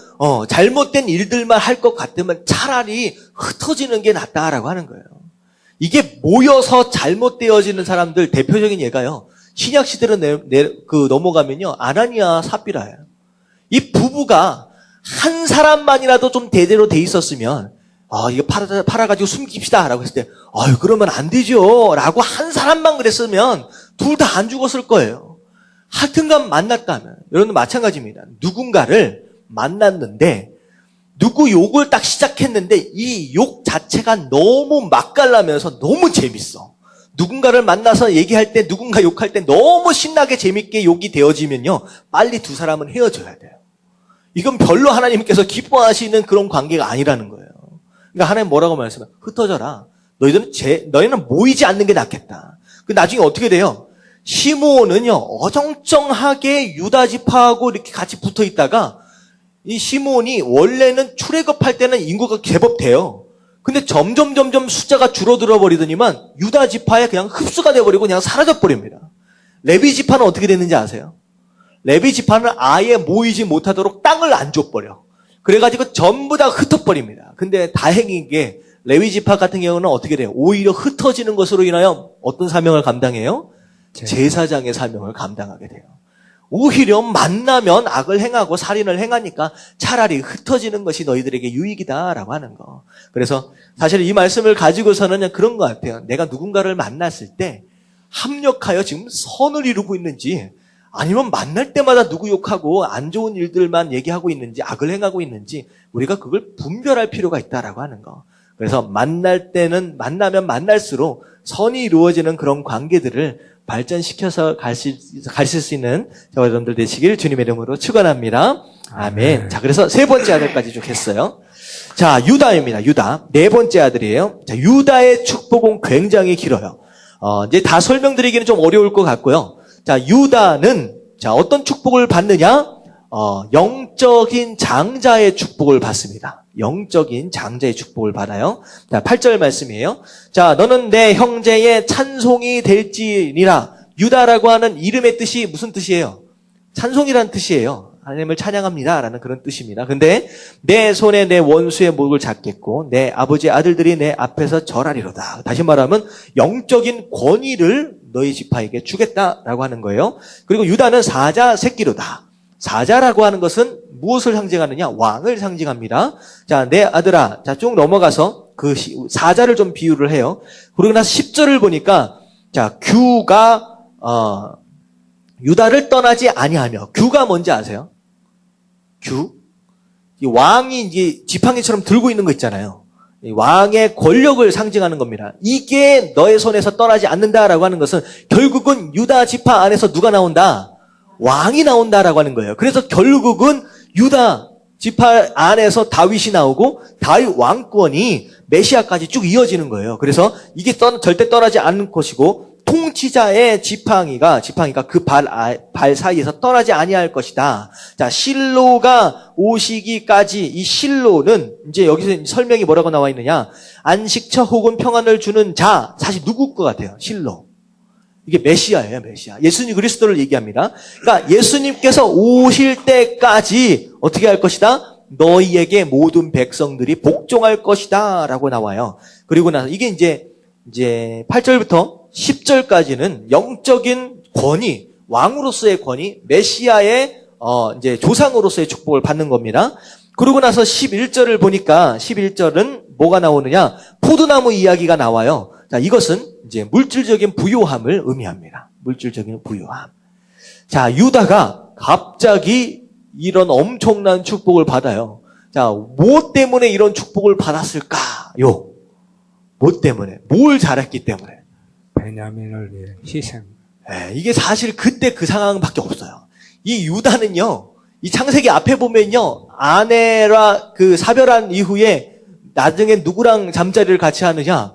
잘못된 일들만 할 것 같으면 차라리 흩어지는 게 낫다라고 하는 거예요. 이게 모여서 잘못되어지는 사람들 대표적인 예가요. 신약 시대로 넘어가면요. 아나니아 삽비라예요. 이 부부가 한 사람만이라도 좀 대대로 돼 있었으면 이거 팔아가지고 숨깁시다라고 했을 때 그러면 안 되죠 라고 한 사람만 그랬으면 둘 다 안 죽었을 거예요. 하여튼간 만났다면 여러분도 마찬가지입니다. 누군가를 만났는데 누구 욕을 딱 시작했는데 이 욕 자체가 너무 맛깔나면서 너무 재밌어. 누군가를 만나서 얘기할 때 누군가 욕할 때 너무 신나게 재밌게 욕이 되어지면요. 빨리 두 사람은 헤어져야 돼요. 이건 별로 하나님께서 기뻐하시는 그런 관계가 아니라는 거예요. 그러니까 하나님 뭐라고 말씀해요? 흩어져라. 너희는 모이지 않는 게 낫겠다. 나중에 어떻게 돼요? 시므온은요. 어정쩡하게 유다 지파하고 이렇게 같이 붙어 있다가 이 시므온이 원래는 출애굽할 때는 인구가 제법 돼요. 근데 점점 숫자가 줄어들어 버리더니만 유다 지파에 그냥 흡수가 돼버리고 그냥 사라져 버립니다. 레위 지파는 어떻게 됐는지 아세요? 레위 지파는 아예 모이지 못하도록 땅을 안 줘버려. 그래가지고 전부 다 흩어버립니다. 근데 다행이게 레위 지파 같은 경우는 어떻게 돼요? 오히려 흩어지는 것으로 인하여 어떤 사명을 감당해요? 제사장의 사명을 감당하게 돼요. 오히려 만나면 악을 행하고 살인을 행하니까 차라리 흩어지는 것이 너희들에게 유익이다라고 하는 거. 그래서 사실 이 말씀을 가지고서는 그런 것 같아요. 내가 누군가를 만났을 때 합력하여 지금 선을 이루고 있는지 아니면 만날 때마다 누구 욕하고 안 좋은 일들만 얘기하고 있는지 악을 행하고 있는지 우리가 그걸 분별할 필요가 있다라고 하는 거. 그래서 만나면 만날수록 선이 이루어지는 그런 관계들을 발전시켜서 가실 수 있는 저와 여러분들 되시길 주님의 이름으로 축원합니다. 아멘. 자, 그래서 세 번째 아들까지 쭉 했어요. 자, 유다입니다. 유다. 네 번째 아들이에요. 자, 유다의 축복은 굉장히 길어요. 이제 다 설명드리기는 좀 어려울 것 같고요. 자, 유다는 어떤 축복을 받느냐? 영적인 장자의 축복을 받습니다. 영적인 장자의 축복을 받아요. 자, 8절 말씀이에요. 자, 너는 내 형제의 찬송이 될지니라. 유다라고 하는 이름의 뜻이 무슨 뜻이에요? 찬송이라는 뜻이에요. 하나님을 찬양합니다 라는 그런 뜻입니다. 근데 내 손에 내 원수의 목을 잡겠고 내 아버지의 아들들이 내 앞에서 절하리로다. 다시 말하면 영적인 권위를 너희 지파에게 주겠다라고 하는 거예요. 그리고 유다는 사자 새끼로다. 사자라고 하는 것은 무엇을 상징하느냐? 왕을 상징합니다. 자, 내 아들아. 자, 쭉 넘어가서 그 사자를 좀 비유를 해요. 그리고 나서 10절을 보니까 자, 규가 유다를 떠나지 아니하며. 규가 뭔지 아세요? 규? 이 왕이 이제 지팡이처럼 들고 있는 거 있잖아요. 이 왕의 권력을 상징하는 겁니다. 이게 너의 손에서 떠나지 않는다라고 하는 것은 결국은 유다 지파 안에서 누가 나온다? 왕이 나온다라고 하는 거예요. 그래서 결국은 유다 지파 안에서 다윗이 나오고 다윗 왕권이 메시아까지 쭉 이어지는 거예요. 그래서 이게 절대 떠나지 않는 것이고 통치자의 지팡이가 그 발 사이에서 떠나지 아니할 것이다. 자, 실로가 오시기까지 이 실로는 이제 여기서 설명이 뭐라고 나와 있느냐? 안식처 혹은 평안을 주는 자. 사실 누구 것 같아요? 실로. 이게 메시아예요, 메시아. 예수님 그리스도를 얘기합니다. 그러니까 예수님께서 오실 때까지 어떻게 할 것이다? 너희에게 모든 백성들이 복종할 것이다 라고 나와요. 그리고 나서 이게 이제 8절부터 10절까지는 영적인 권위, 왕으로서의 권위, 메시아의 이제 조상으로서의 축복을 받는 겁니다. 그러고 나서 11절을 보니까 11절은 뭐가 나오느냐? 포도나무 이야기가 나와요. 자, 이것은 이제 물질적인 부요함을 의미합니다. 물질적인 부요함. 자, 유다가 갑자기 이런 엄청난 축복을 받아요. 자, 뭐 때문에 이런 축복을 받았을까요? 뭐 때문에? 뭘 잘했기 때문에? 베냐민을 위해 희생. 이게 사실 그때 그 상황밖에 없어요. 이 유다는요, 이 창세기 앞에 보면요, 아내라 그 사별한 이후에 나중에 누구랑 잠자리를 같이 하느냐?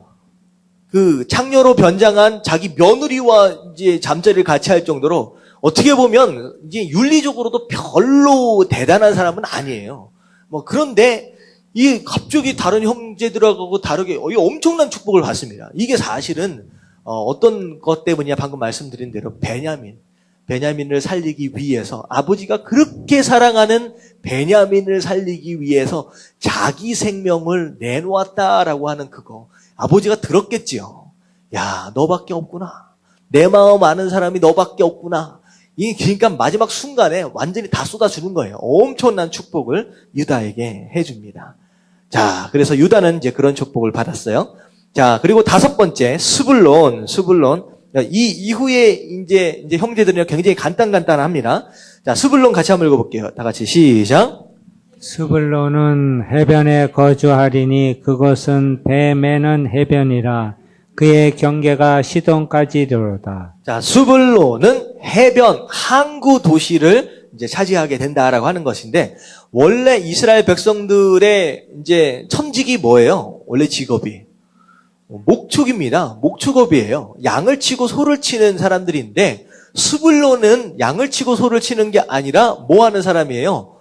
그 창녀로 변장한 자기 며느리와 이제 잠자리를 같이 할 정도로 어떻게 보면 이제 윤리적으로도 별로 대단한 사람은 아니에요. 뭐 그런데 이 갑자기 다른 형제들하고 다르게 이 엄청난 축복을 받습니다. 이게 사실은 어떤 것 때문이냐 방금 말씀드린 대로 베냐민을 살리기 위해서 아버지가 그렇게 사랑하는 베냐민을 살리기 위해서 자기 생명을 내놓았다라고 하는 그거 아버지가 들었겠지요. 야, 너밖에 없구나. 내 마음 아는 사람이 너밖에 없구나. 그러니까 마지막 순간에 완전히 다 쏟아주는 거예요. 엄청난 축복을 유다에게 해줍니다. 자, 그래서 유다는 이제 그런 축복을 받았어요. 자, 그리고 다섯 번째, 스불론. 이 이후에 이제 형제들은 굉장히 간단합니다. 자, 스불론 같이 한번 읽어볼게요. 다 같이 시작. 스불론은 해변에 거주하리니 그것은 배 매는 해변이라 그의 경계가 시돈까지로다. 자, 스불론은 해변, 항구 도시를 이제 차지하게 된다라고 하는 것인데, 원래 이스라엘 백성들의 이제 천직이 뭐예요? 원래 직업이 목축입니다. 목축업이에요. 양을 치고 소를 치는 사람들인데, 스불론은 양을 치고 소를 치는 게 아니라 뭐 하는 사람이에요?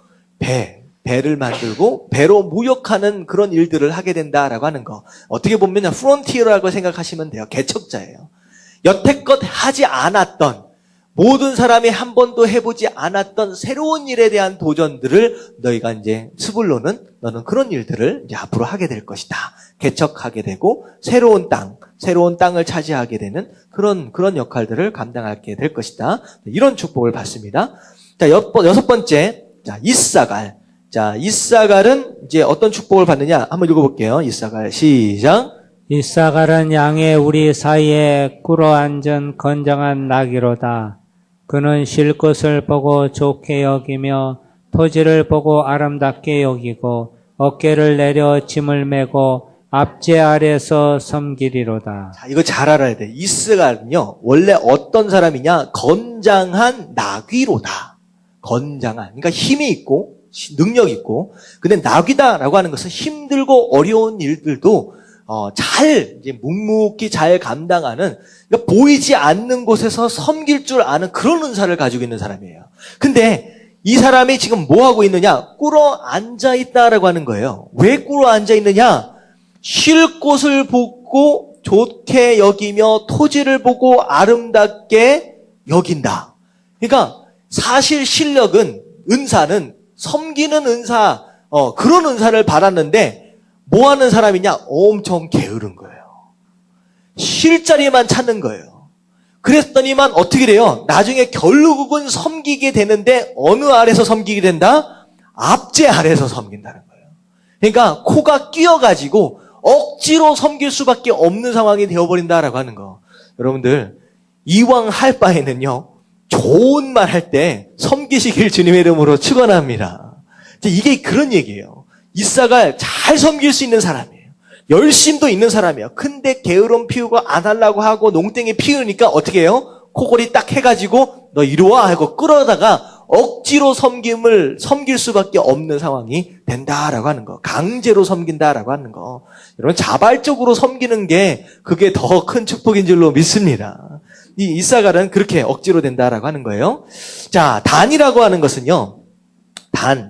배를 만들고 배로 무역하는 그런 일들을 하게 된다라고 하는 거. 어떻게 보면 프론티어라고 생각하시면 돼요. 개척자예요. 여태껏 하지 않았던, 모든 사람이 한 번도 해보지 않았던 새로운 일에 대한 도전들을 너희가 이제 스불론은 너는 그런 일들을 이제 앞으로 하게 될 것이다. 개척하게 되고 새로운 땅을 차지하게 되는 그런 역할들을 감당하게 될 것이다. 이런 축복을 받습니다. 자, 여섯 번째, 자, 이사갈. 자, 이사갈은 이제 어떤 축복을 받느냐? 한번 읽어볼게요. 이사갈 시작. 이사갈은 양의 우리 사이에 꿇어 앉은 건장한 나귀로다. 그는 쉴 것을 보고 좋게 여기며 토지를 보고 아름답게 여기고 어깨를 내려 짐을 메고 앞제 아래서 섬기리로다. 자, 이거 잘 알아야 돼. 이스갈은요, 원래 어떤 사람이냐? 건장한 나귀로다. 건장한. 그러니까 힘이 있고, 능력이 있고. 근데 나귀다라고 하는 것은 힘들고 어려운 일들도 이제 묵묵히 잘 감당하는, 그러니까 보이지 않는 곳에서 섬길 줄 아는 그런 은사를 가지고 있는 사람이에요. 근데 이 사람이 지금 뭐 하고 있느냐? 꿇어 앉아 있다라고 하는 거예요. 왜 꿇어 앉아 있느냐? 쉴 곳을 보고 좋게 여기며 토지를 보고 아름답게 여긴다. 그러니까 사실 실력은, 은사는 섬기는 은사, 그런 은사를 받았는데 뭐 하는 사람이냐? 엄청 게으른 거예요. 쉴 자리만 찾는 거예요. 그랬더니만 어떻게 돼요? 나중에 결국은 섬기게 되는데 어느 아래서 섬기게 된다? 앞제 아래서 섬긴다는 거예요. 그러니까 코가 끼어가지고 억지로 섬길 수밖에 없는 상황이 되어버린다라고 하는 거. 여러분들, 이왕 할 바에는요, 좋은 말 할 때 섬기시길 주님의 이름으로 축원합니다. 이게 그런 얘기예요. 이사갈 잘 섬길 수 있는 사람이에요. 열심도 있는 사람이에요. 근데 게으름 피우고 안 하려고 하고 농땡이 피우니까 어떻게 해요? 코골이 딱 해가지고 너 이리 와 하고 끌어다가 억지로 섬길 수밖에 없는 상황이 된다라고 하는 거. 강제로 섬긴다라고 하는 거. 여러분, 자발적으로 섬기는 게 그게 더 큰 축복인 줄로 믿습니다. 이 이사갈은 그렇게 억지로 된다라고 하는 거예요. 자, 단이라고 하는 것은요.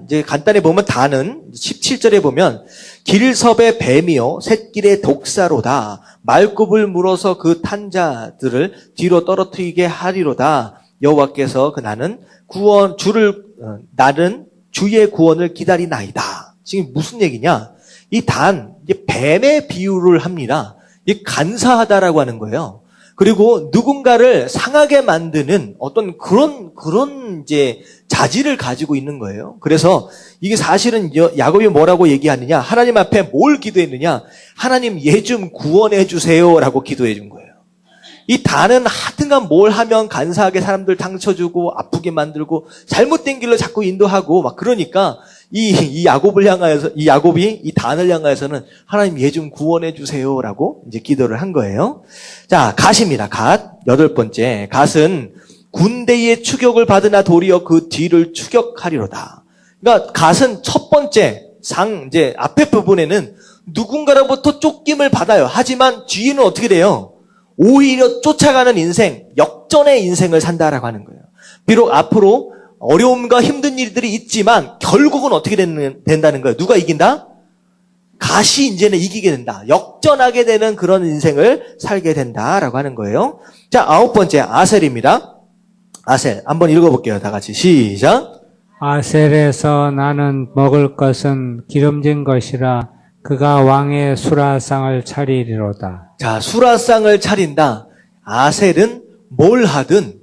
이제 간단히 보면 단은 17절에 보면 길섭의 뱀이요 샛길의 독사로다. 말굽을 물어서 그 탄자들을 뒤로 떨어뜨리게 하리로다. 여호와께서 나는 주의 구원을 기다리나이다. 지금 무슨 얘기냐? 이 이제 뱀의 비유를 합니다. 이 간사하다라고 하는 거예요. 그리고 누군가를 상하게 만드는 어떤 그런 이제 자질을 가지고 있는 거예요. 그래서 이게 사실은 야곱이 뭐라고 얘기하느냐? 하나님 앞에 뭘 기도했느냐? 하나님 얘 좀 구원해 주세요라고 기도해 준 거예요. 이 단은 하여튼간 뭘 하면 간사하게 사람들 당쳐주고 아프게 만들고 잘못된 길로 자꾸 인도하고 막 그러니까 이 야곱이 이 단을 향하여서는 하나님 얘 좀 구원해 주세요라고 이제 기도를 한 거예요. 자, 갓입니다. 갓. 여덟 번째. 갓은 군대의 추격을 받으나 도리어 그 뒤를 추격하리로다. 그러니까 갓은 첫 번째 이제 앞에 부분에는 누군가로부터 쫓김을 받아요. 하지만 뒤에는 어떻게 돼요? 오히려 쫓아가는 인생, 역전의 인생을 산다라고 하는 거예요. 비록 앞으로 어려움과 힘든 일들이 있지만 결국은 어떻게 된다는 거예요? 누가 이긴다? 갓이 이제는 이기게 된다. 역전하게 되는 그런 인생을 살게 된다라고 하는 거예요. 자, 9번째 아셀입니다. 아셀 한번 읽어볼게요. 다 같이 시작. 아셀에서 나는 먹을 것은 기름진 것이라 그가 왕의 수라상을 차리리로다. 자, 수라상을 차린다. 아셀은 뭘 하든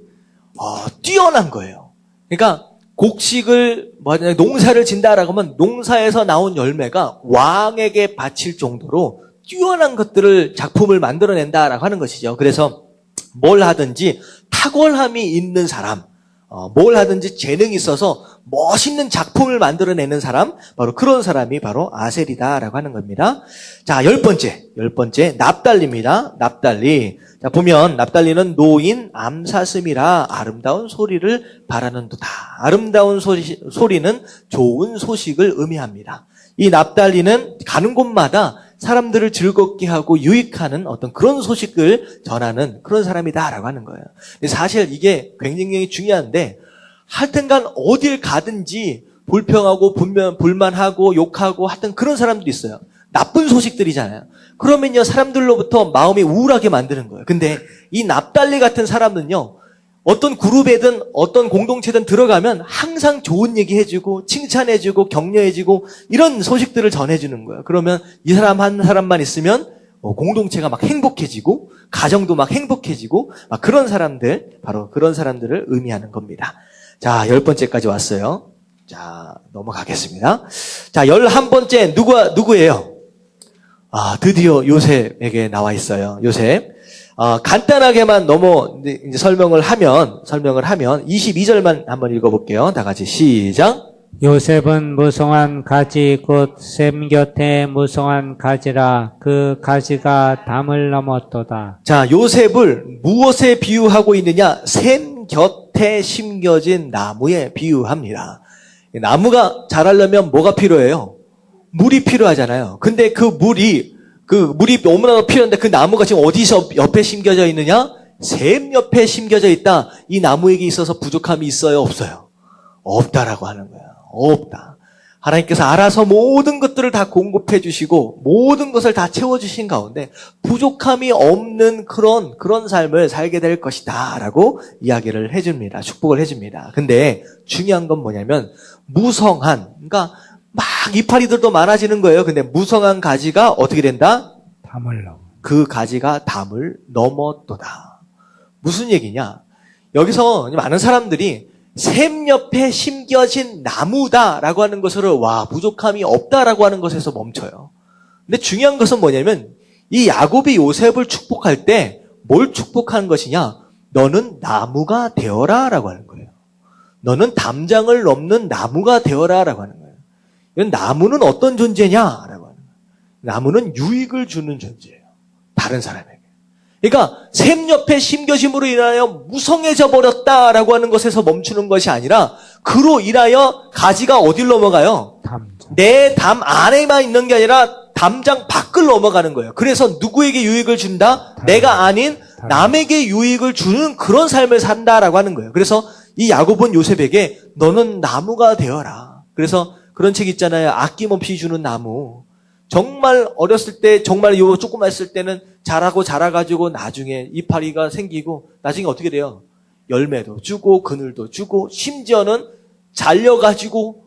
뛰어난 거예요. 그러니까 곡식을 농사를 진다라고 하면 농사에서 나온 열매가 왕에게 바칠 정도로 뛰어난 것들을 작품을 만들어낸다라고 하는 것이죠. 그래서 뭘 하든지 탁월함이 있는 사람, 뭘 하든지 재능이 있어서 멋있는 작품을 만들어내는 사람, 바로 그런 사람이 바로 아셀이다라고 하는 겁니다. 자, 10번째 납달리입니다. 납달리. 자, 보면 납달리는 노인 암사슴이라 아름다운 소리를 바라는도다. 아름다운 소리는 좋은 소식을 의미합니다. 이 납달리는 가는 곳마다 사람들을 즐겁게 하고 유익하는 어떤 그런 소식을 전하는 그런 사람이다라고 하는 거예요. 근데 사실 이게 굉장히 중요한데 하여튼간 어딜 가든지 불평하고 불만하고 욕하고 하여튼 그런 사람들이 있어요. 나쁜 소식들이잖아요. 그러면요 사람들로부터 마음이 우울하게 만드는 거예요. 근데 이 납달리 같은 사람은요 어떤 그룹에든 어떤 공동체든 들어가면 항상 좋은 얘기 해주고 칭찬해주고 격려해주고 이런 소식들을 전해주는 거예요. 그러면 이 사람 한 사람만 있으면 공동체가 막 행복해지고 가정도 막 행복해지고 막 그런 사람들, 바로 그런 사람들을 의미하는 겁니다. 자, 10번째까지 왔어요. 자, 넘어가겠습니다. 자, 11번째 누구예요? 드디어 요셉에게 나와 있어요. 요셉. 간단하게만 이제 설명을 하면 22절만 한번 읽어볼게요. 다 같이 시작. 요셉은 무성한 가지 곧 샘 곁에 무성한 가지라 그 가지가 담을 넘었도다. 자, 요셉을 무엇에 비유하고 있느냐? 샘 곁에 심겨진 나무에 비유합니다. 나무가 자라려면 뭐가 필요해요? 물이 필요하잖아요. 근데 그 물이 너무나도 필요한데 그 나무가 지금 어디서 옆에 심겨져 있느냐? 샘 옆에 심겨져 있다. 이 나무에게 있어서 부족함이 있어요? 없어요? 없다라고 하는 거예요. 없다. 하나님께서 알아서 모든 것들을 다 공급해 주시고 모든 것을 다 채워주신 가운데 부족함이 없는 그런 삶을 살게 될 것이다 라고 이야기를 해줍니다. 축복을 해줍니다. 근데 중요한 건 뭐냐면 무성한, 그러니까 막 이파리들도 많아지는 거예요. 근데 무성한 가지가 어떻게 된다? 담을 넘어. 그 가지가 담을 넘었도다. 무슨 얘기냐? 여기서 많은 사람들이 샘 옆에 심겨진 나무다라고 하는 것으로 부족함이 없다라고 하는 것에서 멈춰요. 근데 중요한 것은 뭐냐면 이 야곱이 요셉을 축복할 때 뭘 축복한 것이냐? 너는 나무가 되어라라고 하는 거예요. 너는 담장을 넘는 나무가 되어라라고 하는 거예요. 이건 나무는 어떤 존재냐라고 하는 거예요. 나무는 유익을 주는 존재예요. 다른 사람에게. 그러니까 샘 옆에 심겨짐으로 인하여 무성해져 버렸다라고 하는 것에서 멈추는 것이 아니라 그로 인하여 가지가 어딜 넘어가요? 담장. 내 담 안에만 있는 게 아니라 담장 밖을 넘어가는 거예요. 그래서 누구에게 유익을 준다? 내가 아닌 남에게 유익을 주는 그런 삶을 산다라고 하는 거예요. 그래서 이 야곱은 요셉에게 너는 나무가 되어라. 그래서 그런 책 있잖아요. 아낌없이 주는 나무. 정말 어렸을 때, 정말 요 조그맣을 때는 자라가지고 나중에 이파리가 생기고 나중에 어떻게 돼요? 열매도 주고 그늘도 주고 심지어는 잘려가지고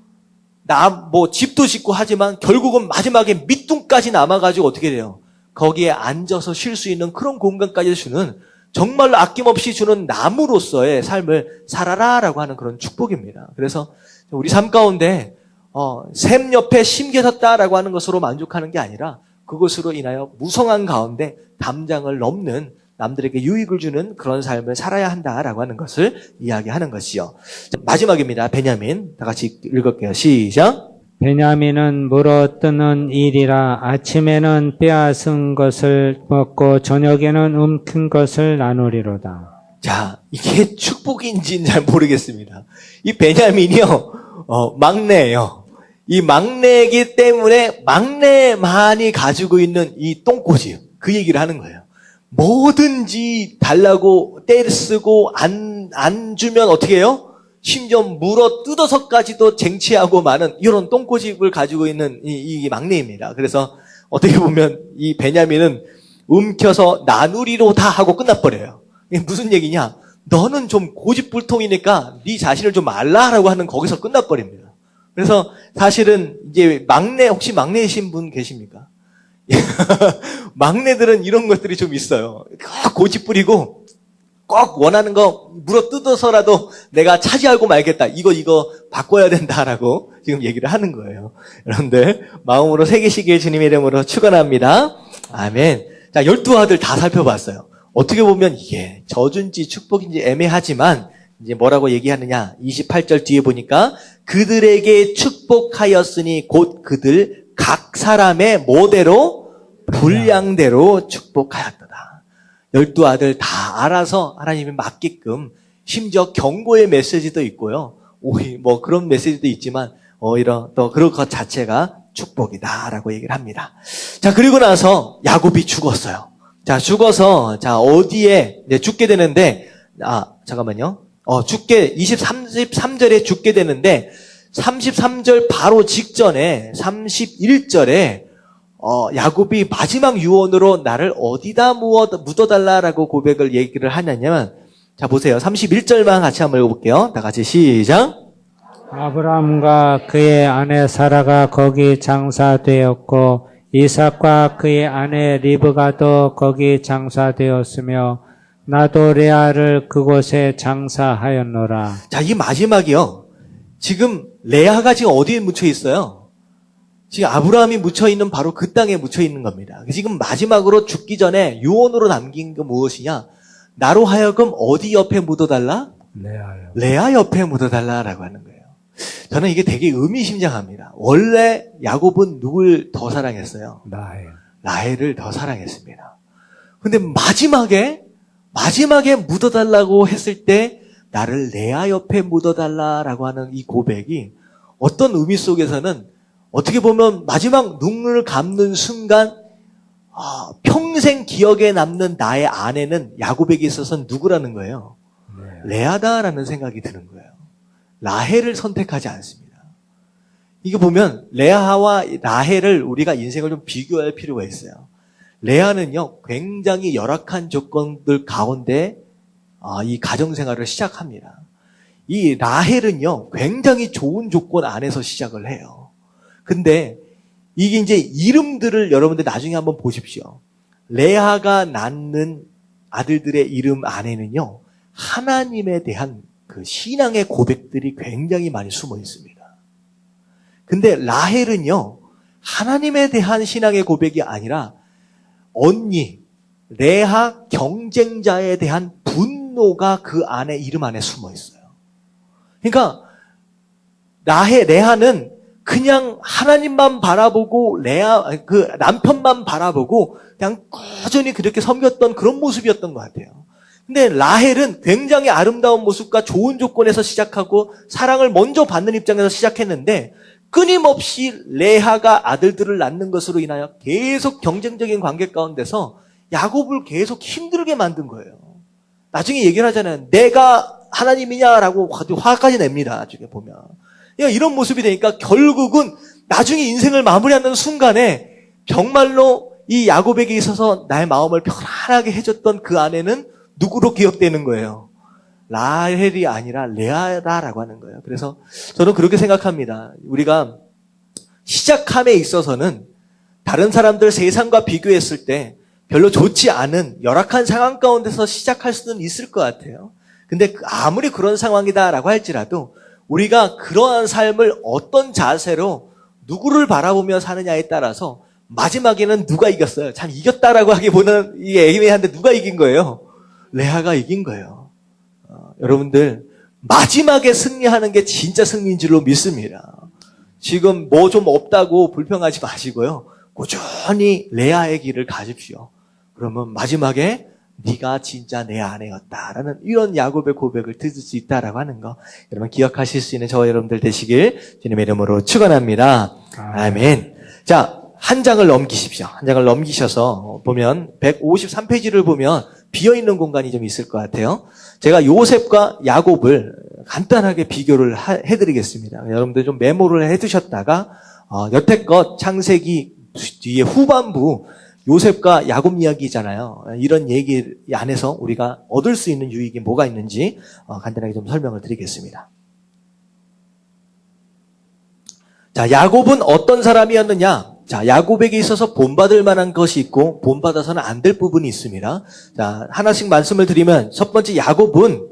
집도 짓고 하지만 결국은 마지막에 밑둥까지 남아가지고 어떻게 돼요? 거기에 앉아서 쉴 수 있는 그런 공간까지 주는 정말로 아낌없이 주는 나무로서의 삶을 살아라라고 하는 그런 축복입니다. 그래서 우리 삶 가운데 샘 옆에 심겨졌다라고 하는 것으로 만족하는 게 아니라 그것으로 인하여 무성한 가운데 담장을 넘는 남들에게 유익을 주는 그런 삶을 살아야 한다라고 하는 것을 이야기하는 것이요. 마지막입니다. 베냐민. 다 같이 읽을게요. 시작. 베냐민은 물어뜯는 일이라 아침에는 빼앗은 것을 먹고 저녁에는 움킨 것을 나누리로다. 자, 이게 축복인지는 잘 모르겠습니다. 이 베냐민이요, 막내예요. 이 막내이기 때문에 막내만이 가지고 있는 이 똥꼬지, 그 얘기를 하는 거예요. 뭐든지 달라고 떼쓰고 안 주면 어떻게 해요? 심지어 물어 뜯어서까지도 쟁취하고 많은 이런 똥꼬집을 가지고 있는 이 막내입니다. 그래서 어떻게 보면 이 베냐민은 움켜서 나누리로 다 하고 끝나버려요. 이게 무슨 얘기냐? 너는 좀 고집불통이니까 네 자신을 좀 알라라고 하는 거기서 끝나버립니다. 그래서 사실은 이제 혹시 막내이신 분 계십니까? 막내들은 이런 것들이 좀 있어요. 꼭 고집 부리고 꼭 원하는 거 물어 뜯어서라도 내가 차지하고 말겠다. 이거 바꿔야 된다라고 지금 얘기를 하는 거예요. 여러분들 마음으로 새기시길 주님의 이름으로 축원합니다. 아멘. 자, 12아들 다 살펴봤어요. 어떻게 보면 이게 저주인지 축복인지 애매하지만 이제 뭐라고 얘기하느냐? 28절 뒤에 보니까 그들에게 축복하였으니 곧 그들 각 사람의 뭐대로 분량대로 축복하였도다. 12아들 다 알아서 하나님이 맡게끔 심지어 경고의 메시지도 있고요. 뭐 그런 메시지도 있지만 오히려 또 그런 것 자체가 축복이다라고 얘기를 합니다. 자, 그리고 나서 야곱이 죽었어요. 자, 죽어서 어디에 죽게 되는데 잠깐만요. 33절에 죽게 되는데 33절 바로 직전에 31절에 야곱이 마지막 유언으로 나를 어디다 묻어달라라고 고백을 얘기를 하냐면 자 보세요. 31절만 같이 한번 읽어볼게요. 다 같이 시작. 아브라함과 그의 아내 사라가 거기 장사되었고 이삭과 그의 아내 리브가도 거기 장사되었으며 나도 레아를 그곳에 장사하였노라. 자, 이 마지막이요. 지금 레아가 지금 어디에 묻혀 있어요? 지금 아브라함이 묻혀 있는 바로 그 땅에 묻혀 있는 겁니다. 지금 마지막으로 죽기 전에 유언으로 남긴 게 무엇이냐? 나로 하여금 어디 옆에 묻어달라? 레아 옆에 묻어달라라고 하는 거예요. 저는 이게 되게 의미심장합니다. 원래 야곱은 누굴 더 사랑했어요? 라헬을 더 사랑했습니다. 근데 마지막에 묻어달라고 했을 때 나를 레아 옆에 묻어달라라고 하는 이 고백이 어떤 의미 속에서는 어떻게 보면 마지막 눈을 감는 순간 평생 기억에 남는 나의 아내는 야곱에게 있어서는 누구라는 거예요? 레아다라는 생각이 드는 거예요. 라헬을 선택하지 않습니다. 이거 보면 레아와 라헬을 우리가 인생을 좀 비교할 필요가 있어요. 레아는요 굉장히 열악한 조건들 가운데 이 가정생활을 시작합니다. 이 라헬은요 굉장히 좋은 조건 안에서 시작을 해요. 근데 이게 이제 이름들을 여러분들 나중에 한번 보십시오. 레아가 낳는 아들들의 이름 안에는요 하나님에 대한 그 신앙의 고백들이 굉장히 많이 숨어 있습니다. 근데 라헬은요 하나님에 대한 신앙의 고백이 아니라 언니 레아 경쟁자에 대한 분노가 그 안에 이름 안에 숨어 있어요. 그러니까 레아는 그냥 하나님만 바라보고 그 남편만 바라보고 그냥 꾸준히 그렇게 섬겼던 그런 모습이었던 것 같아요. 근데 라헬은 굉장히 아름다운 모습과 좋은 조건에서 시작하고 사랑을 먼저 받는 입장에서 시작했는데 끊임없이 레아가 아들들을 낳는 것으로 인하여 계속 경쟁적인 관계 가운데서 야곱을 계속 힘들게 만든 거예요. 나중에 얘기를 하잖아요. 내가 하나님이냐라고 화까지 냅니다. 나중에 보면. 이런 모습이 되니까 결국은 나중에 인생을 마무리하는 순간에 정말로 이 야곱에게 있어서 나의 마음을 편안하게 해줬던 그 아내는 누구로 기억되는 거예요? 라헬이 아니라 레아다라고 하는 거예요. 그래서 저는 그렇게 생각합니다. 우리가 시작함에 있어서는 다른 사람들 세상과 비교했을 때 별로 좋지 않은 열악한 상황 가운데서 시작할 수는 있을 것 같아요. 근데 아무리 그런 상황이다라고 할지라도 우리가 그러한 삶을 어떤 자세로 누구를 바라보며 사느냐에 따라서 마지막에는 누가 이겼어요? 참 이겼다라고 하기보다는 이게 애매한데 누가 이긴 거예요? 레아가 이긴 거예요. 여러분들 마지막에 승리하는 게 진짜 승리인 줄로 믿습니다. 지금 뭐 좀 없다고 불평하지 마시고요. 꾸준히 레아의 길을 가십시오. 그러면 마지막에 네가 진짜 내 아내였다라는 이런 야곱의 고백을 들을 수 있다라고 하는 거 여러분 기억하실 수 있는 저와 여러분들 되시길 주님의 이름으로 축원합니다. 아멘. 자, 한 장을 넘기십시오. 한 장을 넘기셔서 보면 153페이지를 보면 비어있는 공간이 좀 있을 것 같아요. 제가 요셉과 야곱을 간단하게 비교를 해드리겠습니다. 여러분들 좀 메모를 해두셨다가 여태껏 창세기 뒤에 후반부 요셉과 야곱 이야기잖아요. 이런 얘기 안에서 우리가 얻을 수 있는 유익이 뭐가 있는지 간단하게 좀 설명을 드리겠습니다. 자, 야곱은 어떤 사람이었느냐? 자, 야곱에게 있어서 본받을 만한 것이 있고 본받아서는 안 될 부분이 있습니다. 자, 하나씩 말씀을 드리면 첫 번째 야곱은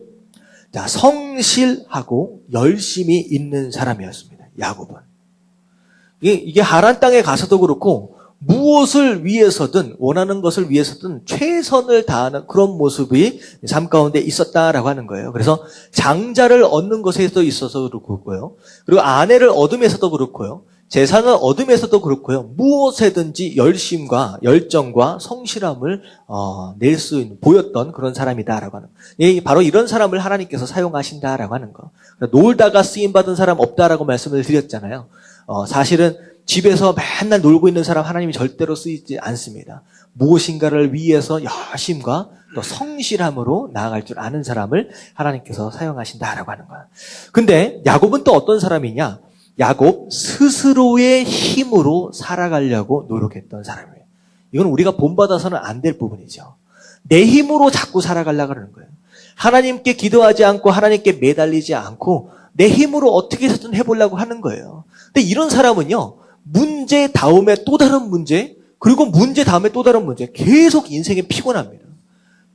자, 성실하고 열심히 있는 사람이었습니다. 야곱은. 이게 하란 땅에 가서도 그렇고 무엇을 위해서든 원하는 것을 위해서든 최선을 다하는 그런 모습이 삶 가운데 있었다라고 하는 거예요. 그래서 장자를 얻는 것에도 있어서도 그렇고요. 그리고 아내를 얻음에서도 그렇고요. 재산을 얻음에서도 그렇고요. 무엇에든지 열심과 열정과 성실함을 낼 수 있는 보였던 그런 사람이다라고 하는 거예요. 바로 이런 사람을 하나님께서 사용하신다라고 하는 거. 놀다가 쓰임받은 사람 없다라고 말씀을 드렸잖아요. 사실은 집에서 맨날 놀고 있는 사람 하나님이 절대로 쓰이지 않습니다. 무엇인가를 위해서 열심과 또 성실함으로 나아갈 줄 아는 사람을 하나님께서 사용하신다라고 하는 거예요. 근데 야곱은 또 어떤 사람이냐? 야곱 스스로의 힘으로 살아가려고 노력했던 사람이에요. 이건 우리가 본받아서는 안 될 부분이죠. 내 힘으로 자꾸 살아가려고 하는 거예요. 하나님께 기도하지 않고 하나님께 매달리지 않고 내 힘으로 어떻게 해서든 해보려고 하는 거예요. 근데 이런 사람은요. 문제 다음에 또 다른 문제, 그리고 문제 다음에 또 다른 문제, 계속 인생에 피곤합니다.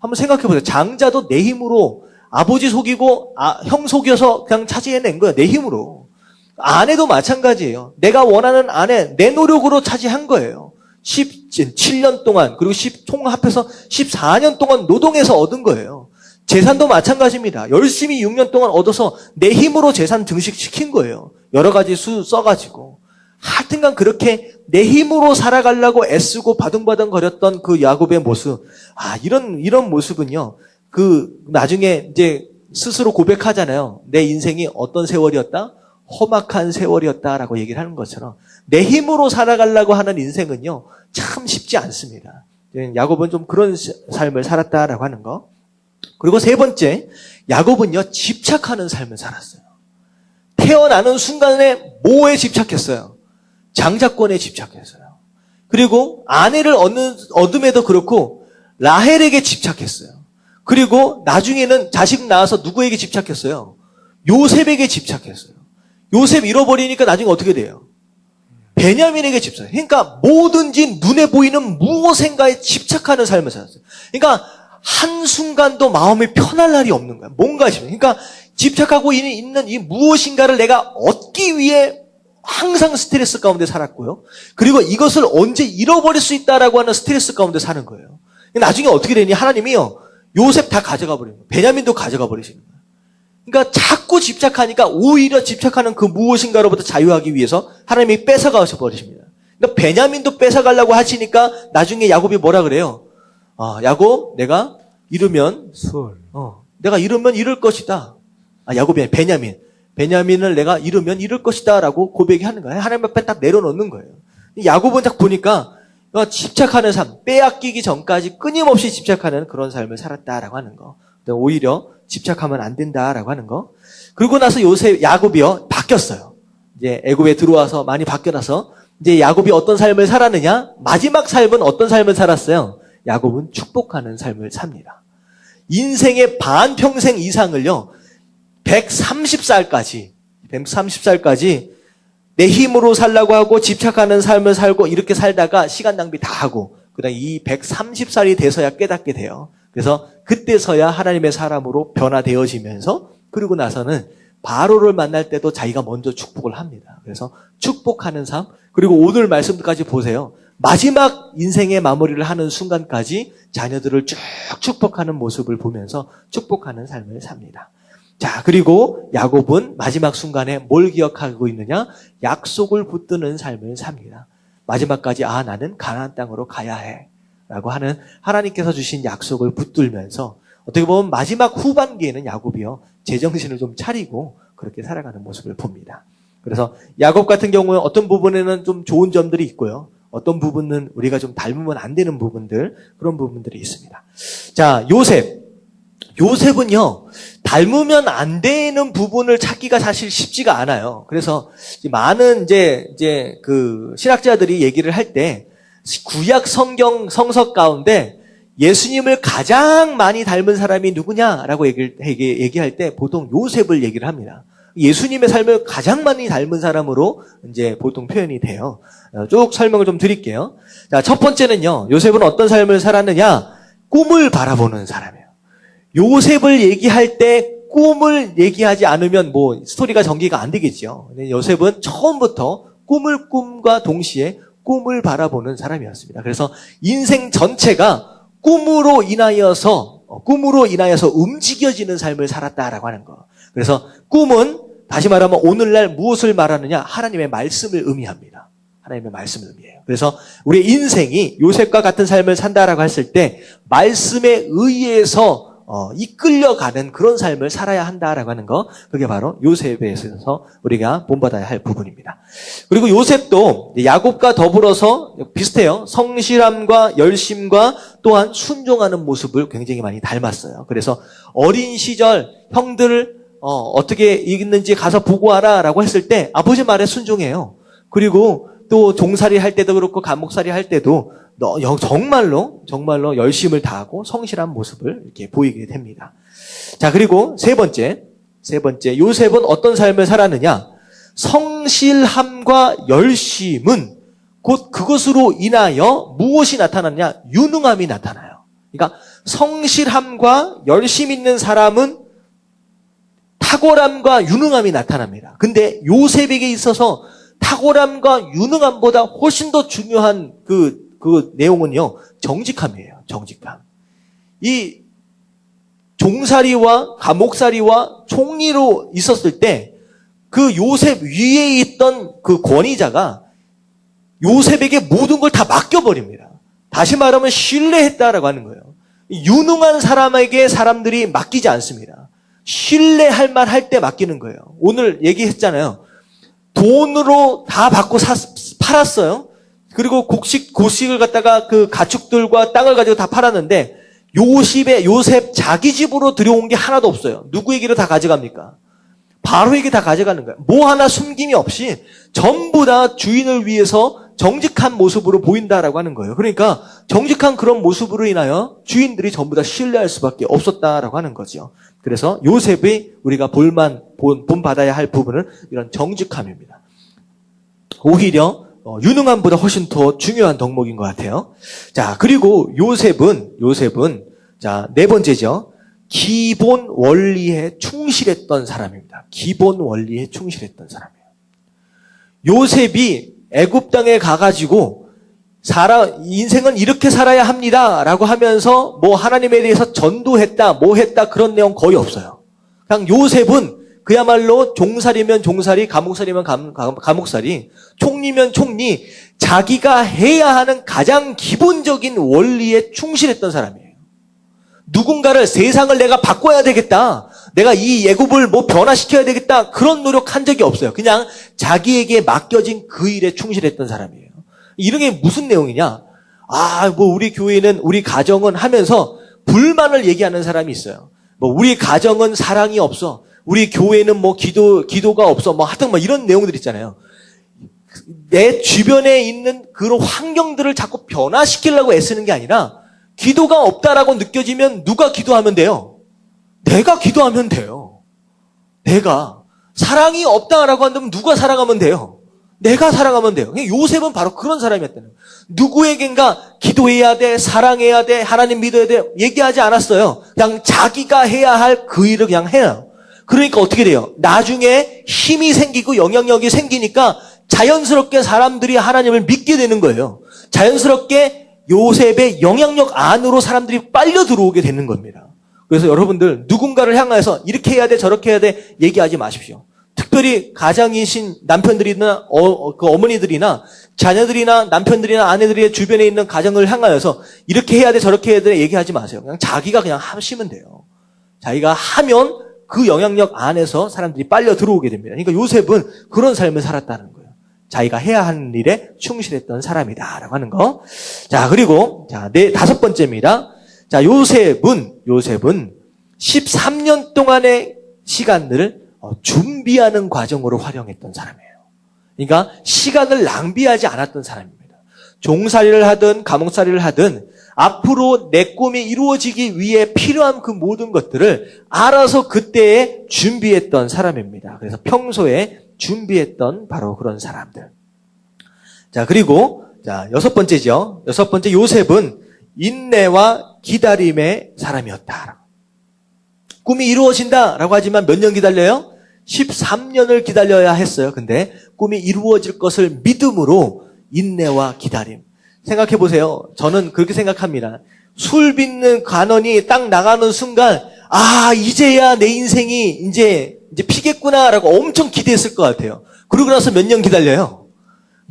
한번 생각해 보세요. 장자도 내 힘으로 아버지 속이고 형 속여서 그냥 차지해낸 거예요. 내 힘으로. 아내도 마찬가지예요. 내가 원하는 아내, 내 노력으로 차지한 거예요. 17년 동안, 그리고 총 합해서 14년 동안 노동해서 얻은 거예요. 재산도 마찬가지입니다. 열심히 6년 동안 얻어서 내 힘으로 재산 증식시킨 거예요. 여러 가지 수 써가지고. 하여튼간 그렇게 내 힘으로 살아가려고 애쓰고 바둥바둥거렸던 그 야곱의 모습. 이런 모습은요. 나중에 이제 스스로 고백하잖아요. 내 인생이 어떤 세월이었다? 험악한 세월이었다라고 얘기를 하는 것처럼 내 힘으로 살아가려고 하는 인생은요. 참 쉽지 않습니다. 야곱은 좀 그런 삶을 살았다라고 하는 거. 그리고 세 번째, 야곱은요. 집착하는 삶을 살았어요. 태어나는 순간에 뭐에 집착했어요? 장자권에 집착했어요. 그리고 아내를 얻음에도 그렇고 라헬에게 집착했어요. 그리고 나중에는 자식 낳아서 누구에게 집착했어요? 요셉에게 집착했어요. 요셉 잃어버리니까 나중에 어떻게 돼요? 베냐민에게 집착해요. 그러니까 뭐든지 눈에 보이는 무엇인가에 집착하는 삶을 살았어요. 그러니까 한순간도 마음이 편할 날이 없는 거예요. 뭔가 싶어요. 그러니까 집착하고 있는 이 무엇인가를 내가 얻기 위해 항상 스트레스 가운데 살았고요. 그리고 이것을 언제 잃어버릴 수 있다라고 하는 스트레스 가운데 사는 거예요. 나중에 어떻게 되니? 하나님이요. 요셉 다 가져가 버리는 거예요. 베냐민도 가져가 버리시는 거예요. 그러니까 자꾸 집착하니까 오히려 집착하는 그 무엇인가로부터 자유하기 위해서 하나님이 뺏어가 버리십니다. 그러니까 베냐민도 뺏어가려고 하시니까 나중에 야곱이 뭐라 그래요? 야곱, 내가 잃으면 내가 잃으면 잃을 것이다. 야곱이 아니라 베냐민. 베냐민을 내가 잃으면 잃을 것이다 라고 고백하는 거예요. 하나님 앞에 딱 내려놓는 거예요. 야곱은 딱 보니까 집착하는 삶, 빼앗기기 전까지 끊임없이 집착하는 그런 삶을 살았다라고 하는 거. 오히려 집착하면 안 된다라고 하는 거. 그리고 나서 야곱이요 바뀌었어요. 이제 애굽에 들어와서 많이 바뀌어나서 이제 야곱이 어떤 삶을 살았느냐? 마지막 삶은 어떤 삶을 살았어요? 야곱은 축복하는 삶을 삽니다. 인생의 반평생 이상을요. 130살까지 내 힘으로 살라고 하고 집착하는 삶을 살고 이렇게 살다가 시간 낭비 다 하고 그다음 이 130살이 돼서야 깨닫게 돼요. 그래서 그때서야 하나님의 사람으로 변화되어지면서 그리고 나서는 바로를 만날 때도 자기가 먼저 축복을 합니다. 그래서 축복하는 삶 그리고 오늘 말씀까지 보세요. 마지막 인생의 마무리를 하는 순간까지 자녀들을 쭉 축복하는 모습을 보면서 축복하는 삶을 삽니다. 자, 그리고 야곱은 마지막 순간에 뭘 기억하고 있느냐? 약속을 붙드는 삶을 삽니다. 마지막까지 나는 가나안 땅으로 가야 해 라고 하는 하나님께서 주신 약속을 붙들면서 어떻게 보면 마지막 후반기에는 야곱이요 제정신을 좀 차리고 그렇게 살아가는 모습을 봅니다. 그래서 야곱 같은 경우는 어떤 부분에는 좀 좋은 점들이 있고요. 어떤 부분은 우리가 좀 닮으면 안 되는 부분들, 그런 부분들이 있습니다. 자, 요셉은요, 닮으면 안 되는 부분을 찾기가 사실 쉽지가 않아요. 그래서 많은 이제 그 신학자들이 얘기를 할 때 구약 성경 성서 가운데 예수님을 가장 많이 닮은 사람이 누구냐라고 얘기할 때 보통 요셉을 얘기를 합니다. 예수님의 삶을 가장 많이 닮은 사람으로 이제 보통 표현이 돼요. 쭉 설명을 좀 드릴게요. 자, 첫 번째는요, 요셉은 어떤 삶을 살았느냐? 꿈을 바라보는 사람이에요. 요셉을 얘기할 때 꿈을 얘기하지 않으면 뭐 스토리가 전개가 안 되겠죠. 근데 요셉은 처음부터 꿈과 동시에 꿈을 바라보는 사람이었습니다. 그래서 인생 전체가 꿈으로 인하여서 움직여지는 삶을 살았다라고 하는 거. 그래서 꿈은 다시 말하면 오늘날 무엇을 말하느냐? 하나님의 말씀을 의미합니다. 하나님의 말씀을 의미해요. 그래서 우리의 인생이 요셉과 같은 삶을 산다라고 했을 때 말씀에 의해서 이끌려가는 그런 삶을 살아야 한다라고 하는 거, 그게 바로 요셉에 있어서 우리가 본받아야 할 부분입니다. 그리고 요셉도 야곱과 더불어서 비슷해요. 성실함과 열심과 또한 순종하는 모습을 굉장히 많이 닮았어요. 그래서 어린 시절 형들을 어떻게 있는지 가서 보고 와라라고 했을 때 아버지 말에 순종해요. 그리고 또 종살이 할 때도 그렇고 감옥살이 할 때도 정말로 열심을 다하고 성실한 모습을 이렇게 보이게 됩니다. 자, 그리고 세 번째, 요셉은 어떤 삶을 살았느냐? 성실함과 열심은 곧 그것으로 인하여 무엇이 나타나느냐? 유능함이 나타나요. 그러니까 성실함과 열심 있는 사람은 탁월함과 유능함이 나타납니다. 근데 요셉에게 있어서 탁월함과 유능함보다 훨씬 더 중요한 그 내용은요, 정직함이에요. 정직함. 이 종살이와 감옥살이와 총리로 있었을 때 그 요셉 위에 있던 그 권위자가 요셉에게 모든 걸 다 맡겨버립니다. 다시 말하면 신뢰했다라고 하는 거예요. 유능한 사람에게 사람들이 맡기지 않습니다. 신뢰할 만 할 때 맡기는 거예요. 오늘 얘기했잖아요. 돈으로 다 받고 팔았어요. 그리고 곡식을 갖다가 그 가축들과 땅을 가지고 다 팔았는데 요셉 자기 집으로 들여온 게 하나도 없어요. 누구에게로 다 가져갑니까? 바로에게 다 가져가는 거예요. 뭐 하나 숨김이 없이 전부 다 주인을 위해서 정직한 모습으로 보인다라고 하는 거예요. 그러니까 정직한 그런 모습으로 인하여 주인들이 전부 다 신뢰할 수밖에 없었다라고 하는 거죠. 그래서 요셉이 우리가 본받아야 할 부분은 이런 정직함입니다. 오히려 유능함보다 훨씬 더 중요한 덕목인 것 같아요. 자, 그리고 요셉은 자, 네 번째죠. 기본 원리에 충실했던 사람입니다. 기본 원리에 충실했던 사람이에요. 요셉이 애굽 땅에 가가지고 인생은 이렇게 살아야 합니다라고 하면서 뭐 하나님에 대해서 전도했다, 뭐 했다 그런 내용 거의 없어요. 그냥 요셉은 그야말로 종살이면 종살이, 감옥살이면 감옥살이, 총리면 총리, 자기가 해야 하는 가장 기본적인 원리에 충실했던 사람이에요. 누군가를, 세상을 내가 바꿔야 되겠다, 내가 이 애굽을 뭐 변화시켜야 되겠다, 그런 노력한 적이 없어요. 그냥 자기에게 맡겨진 그 일에 충실했던 사람이에요. 이런 게 무슨 내용이냐? 뭐 우리 교회는, 우리 가정은 하면서 불만을 얘기하는 사람이 있어요. 뭐 우리 가정은 사랑이 없어, 우리 교회는 뭐 기도가 없어, 뭐 하여튼 뭐 이런 내용들 있잖아요. 내 주변에 있는 그런 환경들을 자꾸 변화시키려고 애쓰는 게 아니라 기도가 없다라고 느껴지면 누가 기도하면 돼요? 내가 기도하면 돼요. 내가. 사랑이 없다라고 한다면 누가 사랑하면 돼요? 내가 사랑하면 돼요. 요셉은 바로 그런 사람이었다는 거예요. 누구에겐가 기도해야 돼, 사랑해야 돼, 하나님 믿어야 돼 얘기하지 않았어요. 그냥 자기가 해야 할 그 일을 그냥 해요. 그러니까 어떻게 돼요? 나중에 힘이 생기고 영향력이 생기니까 자연스럽게 사람들이 하나님을 믿게 되는 거예요. 자연스럽게 요셉의 영향력 안으로 사람들이 빨려 들어오게 되는 겁니다. 그래서 여러분들 누군가를 향해서 이렇게 해야 돼, 저렇게 해야 돼 얘기하지 마십시오. 특별히 가장이신 남편들이나 어머니들이나 자녀들이나 남편들이나 아내들이 주변에 있는 가정을 향하여서 이렇게 해야 돼, 저렇게 해야 돼 얘기하지 마세요. 그냥 자기가 그냥 하시면 돼요. 자기가 하면 그 영향력 안에서 사람들이 빨려 들어오게 됩니다. 그러니까 요셉은 그런 삶을 살았다는 거예요. 자기가 해야 하는 일에 충실했던 사람이다라고 하는 거. 자, 그리고 다섯 번째입니다. 자, 요셉은 13년 동안의 시간들을 준비하는 과정으로 활용했던 사람이에요. 그러니까 시간을 낭비하지 않았던 사람입니다. 종살이를 하든 감옥살이를 하든 앞으로 내 꿈이 이루어지기 위해 필요한 그 모든 것들을 알아서 그때에 준비했던 사람입니다. 그래서 평소에 준비했던 바로 그런 사람들. 자, 그리고 여섯 번째죠. 여섯 번째, 요셉은 인내와 기다림의 사람이었다. 꿈이 이루어진다라고 하지만 몇 년 기다려요? 13년을 기다려야 했어요. 근데 꿈이 이루어질 것을 믿음으로 인내와 기다림. 생각해 보세요. 저는 그렇게 생각합니다. 술 빚는 관원이 딱 나가는 순간, 이제야 내 인생이 이제 피겠구나라고 엄청 기대했을 것 같아요. 그러고 나서 몇 년 기다려요?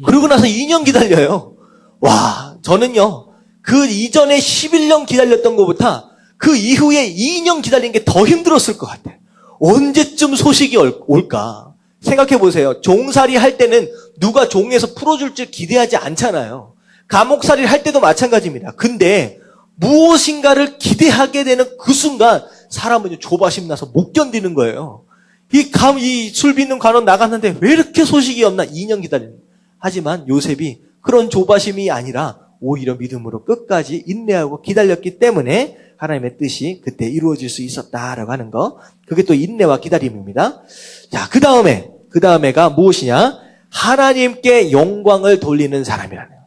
그러고 나서 2년 기다려요. 와, 저는요, 그 이전에 11년 기다렸던 것보다 그 이후에 2년 기다린 게 더 힘들었을 것 같아요. 언제쯤 소식이 올까? 생각해 보세요. 종살이 할 때는 누가 종에서 풀어줄 줄 기대하지 않잖아요. 감옥살이를 할 때도 마찬가지입니다. 근데 무엇인가를 기대하게 되는 그 순간 사람은 조바심 나서 못 견디는 거예요. 이 술 빚는 관원 나갔는데 왜 이렇게 소식이 없나? 2년 기다리는. 하지만 요셉이 그런 조바심이 아니라 오히려 믿음으로 끝까지 인내하고 기다렸기 때문에 하나님의 뜻이 그때 이루어질 수 있었다라고 하는 거. 그게 또 인내와 기다림입니다. 자, 그 다음에가 무엇이냐? 하나님께 영광을 돌리는 사람이라네요.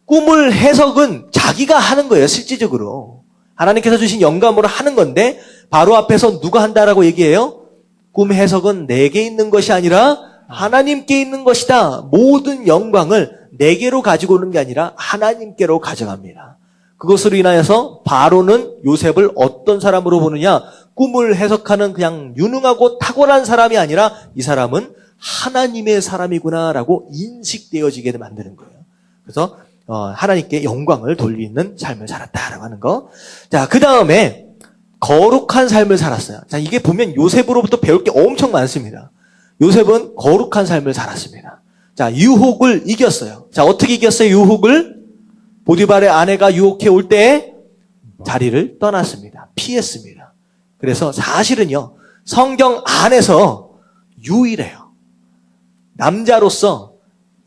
꿈을 해석은 자기가 하는 거예요, 실질적으로. 하나님께서 주신 영감으로 하는 건데, 바로 앞에서 누가 한다라고 얘기해요? 꿈 해석은 내게 있는 것이 아니라 하나님께 있는 것이다. 모든 영광을 내게로 가지고 오는 게 아니라 하나님께로 가져갑니다. 그것으로 인하여서 바로는 요셉을 어떤 사람으로 보느냐? 꿈을 해석하는 그냥 유능하고 탁월한 사람이 아니라 이 사람은 하나님의 사람이구나라고 인식되어지게 만드는 거예요. 그래서 하나님께 영광을 돌리는 삶을 살았다라고 하는 거. 자, 그 다음에 거룩한 삶을 살았어요. 자, 이게 보면 요셉으로부터 배울 게 엄청 많습니다. 요셉은 거룩한 삶을 살았습니다. 자, 유혹을 이겼어요. 자, 어떻게 이겼어요? 유혹을? 보디발의 아내가 유혹해 올 때 자리를 떠났습니다. 피했습니다. 그래서 사실은요, 성경 안에서 유일해요. 남자로서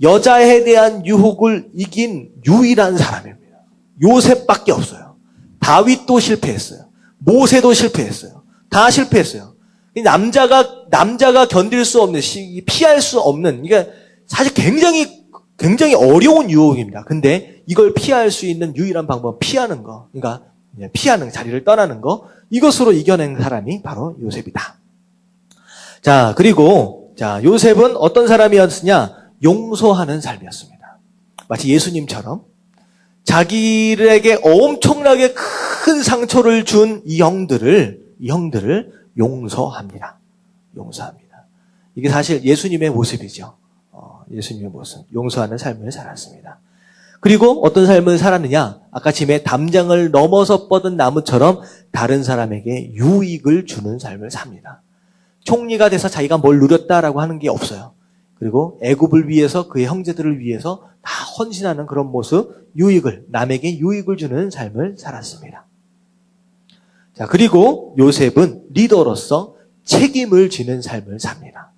여자에 대한 유혹을 이긴 유일한 사람입니다. 요셉밖에 없어요. 다윗도 실패했어요. 모세도 실패했어요. 다 실패했어요. 남자가 견딜 수 없는, 피할 수 없는, 이게 사실 굉장히 어려운 유혹입니다. 근데 이걸 피할 수 있는 유일한 방법은 피하는 거. 그러니까 피하는, 자리를 떠나는 거. 이것으로 이겨낸 사람이 바로 요셉이다. 자, 그리고 요셉은 어떤 사람이었느냐? 용서하는 삶이었습니다. 마치 예수님처럼 자기에게 엄청나게 큰 상처를 준 이 형들을 용서합니다. 용서합니다. 이게 사실 예수님의 모습이죠. 예수님의 모습. 용서하는 삶을 살았습니다. 그리고 어떤 삶을 살았느냐? 아까 짐에 담장을 넘어서 뻗은 나무처럼 다른 사람에게 유익을 주는 삶을 삽니다. 총리가 돼서 자기가 뭘 누렸다라고 하는 게 없어요. 그리고 애굽을 위해서 그의 형제들을 위해서 다 헌신하는 그런 모습, 남에게 유익을 주는 삶을 살았습니다. 자, 그리고 요셉은 리더로서 책임을 지는 삶을 삽니다.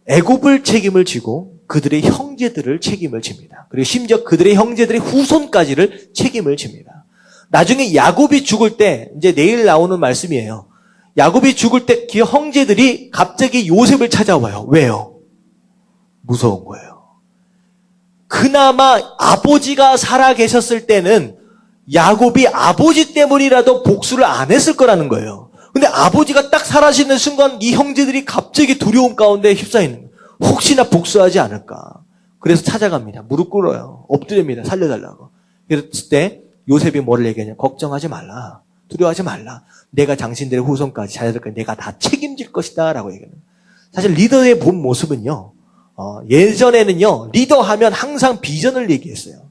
애굽을 책임을 지고 그들의 형제들을 책임을 집니다. 그리고 심지어 그들의 형제들의 후손까지를 책임을 집니다. 나중에 야곱이 죽을 때, 이제 내일 나오는 말씀이에요. 야곱이 죽을 때 그 형제들이 갑자기 요셉을 찾아와요. 왜요? 무서운 거예요. 그나마 아버지가 살아 계셨을 때는 야곱이 아버지 때문이라도 복수를 안 했을 거라는 거예요. 근데 아버지가 딱 사라지는 순간 이 형제들이 갑자기 두려움 가운데 휩싸이는 거예요. 혹시나 복수하지 않을까. 그래서 찾아갑니다. 무릎 꿇어요. 엎드립니다. 살려달라고. 그랬을 때 요셉이 뭐를 얘기하냐. 걱정하지 말라. 두려워하지 말라. 내가 당신들의 후손까지 자녀들까지 내가 다 책임질 것이다 라고 얘기합니다. 사실 리더의 본 모습은요. 예전에는요. 리더하면 항상 비전을 얘기했어요.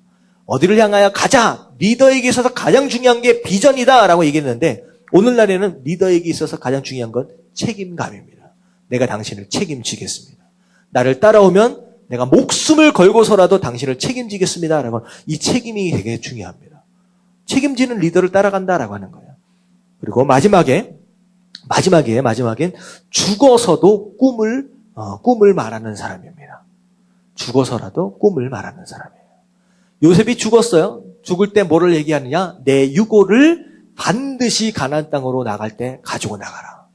어디를 향하여 가자. 리더에게 있어서 가장 중요한 게 비전이다 라고 얘기했는데 오늘날에는 리더에게 있어서 가장 중요한 건 책임감입니다. 내가 당신을 책임지겠습니다. 나를 따라오면 내가 목숨을 걸고서라도 당신을 책임지겠습니다. 라고 이 책임이 되게 중요합니다. 책임지는 리더를 따라간다라고 하는 거예요. 그리고 마지막엔 죽어서도 꿈을 말하는 사람입니다. 죽어서라도 꿈을 말하는 사람이에요. 요셉이 죽었어요. 죽을 때 뭐를 얘기하느냐? 내 유고를 반드시 가나안 땅으로 나갈 때 가지고 나가라.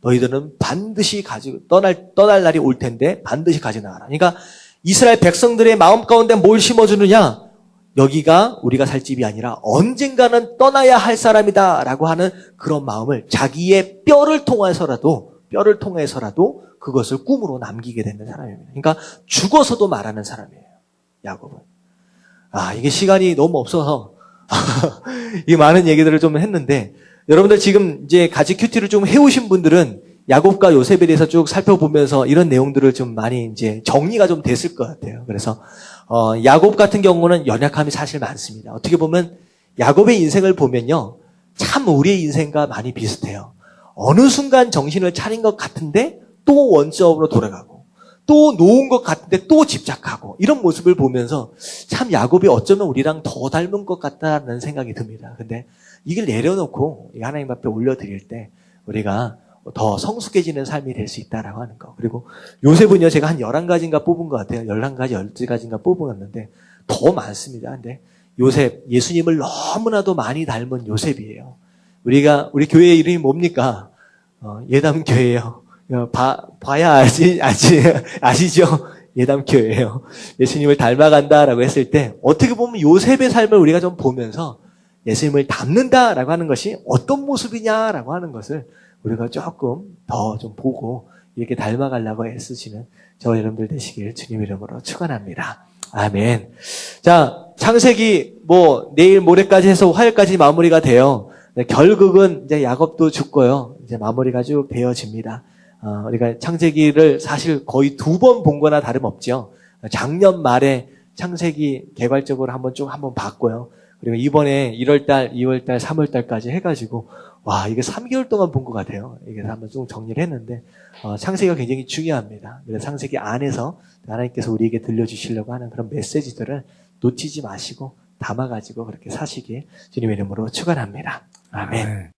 너희들은 반드시 가지고 떠날 날이 올 텐데 반드시 가지고 나가라. 그러니까 이스라엘 백성들의 마음 가운데 뭘 심어주느냐? 여기가 우리가 살 집이 아니라 언젠가는 떠나야 할 사람이다라고 하는 그런 마음을 자기의 뼈를 통해서라도 그것을 꿈으로 남기게 되는 사람입니다. 그러니까 죽어서도 말하는 사람이에요. 야곱은. 이게 시간이 너무 없어서 이 많은 얘기들을 좀 했는데 여러분들 지금 이제 같이 큐티를 좀 해오신 분들은 야곱과 요셉에 대해서 쭉 살펴보면서 이런 내용들을 좀 많이 이제 정리가 좀 됐을 것 같아요. 그래서 야곱 같은 경우는 연약함이 사실 많습니다. 어떻게 보면 야곱의 인생을 보면요, 참 우리의 인생과 많이 비슷해요. 어느 순간 정신을 차린 것 같은데 또 원점으로 돌아가고 또 놓은 것 같은데 또 집착하고 이런 모습을 보면서 참 야곱이 어쩌면 우리랑 더 닮은 것 같다는 생각이 듭니다. 근데 이걸 내려놓고 하나님 앞에 올려드릴 때 우리가 더 성숙해지는 삶이 될 수 있다라고 하는 거. 그리고 요셉은요, 제가 한 11가지인가 뽑은 것 같아요. 11가지, 12가지인가 뽑았는데 더 많습니다. 근데 요셉, 예수님을 너무나도 많이 닮은 요셉이에요. 우리 교회 이름이 뭡니까? 예담교회예요. 봐야 아시죠? 예담교회예요. 예수님을 닮아간다라고 했을 때 어떻게 보면 요셉의 삶을 우리가 좀 보면서 예수님을 닮는다라고 하는 것이 어떤 모습이냐라고 하는 것을 우리가 조금 더 좀 보고 이렇게 닮아가려고 애쓰시는 저와 여러분들 되시길 주님 이름으로 축원합니다. 아멘. 자, 창세기 내일 모레까지 해서 화요일까지 마무리가 돼요. 결국은 이제 야곱도 죽고요. 이제 마무리가 쭉 되어집니다. 우리가 창세기를 사실 거의 2번 본 거나 다름없죠. 작년 말에 창세기 개괄적으로 한번 봤고요. 그리고 이번에 1월달, 2월달, 3월달까지 해가지고 이게 3개월 동안 본 것 같아요. 이게 한번 좀 정리를 했는데 창세기가 굉장히 중요합니다. 그래서 창세기 안에서 하나님께서 우리에게 들려주시려고 하는 그런 메시지들을 놓치지 마시고 담아가지고 그렇게 사시길 주님의 이름으로 축원합니다. 아멘.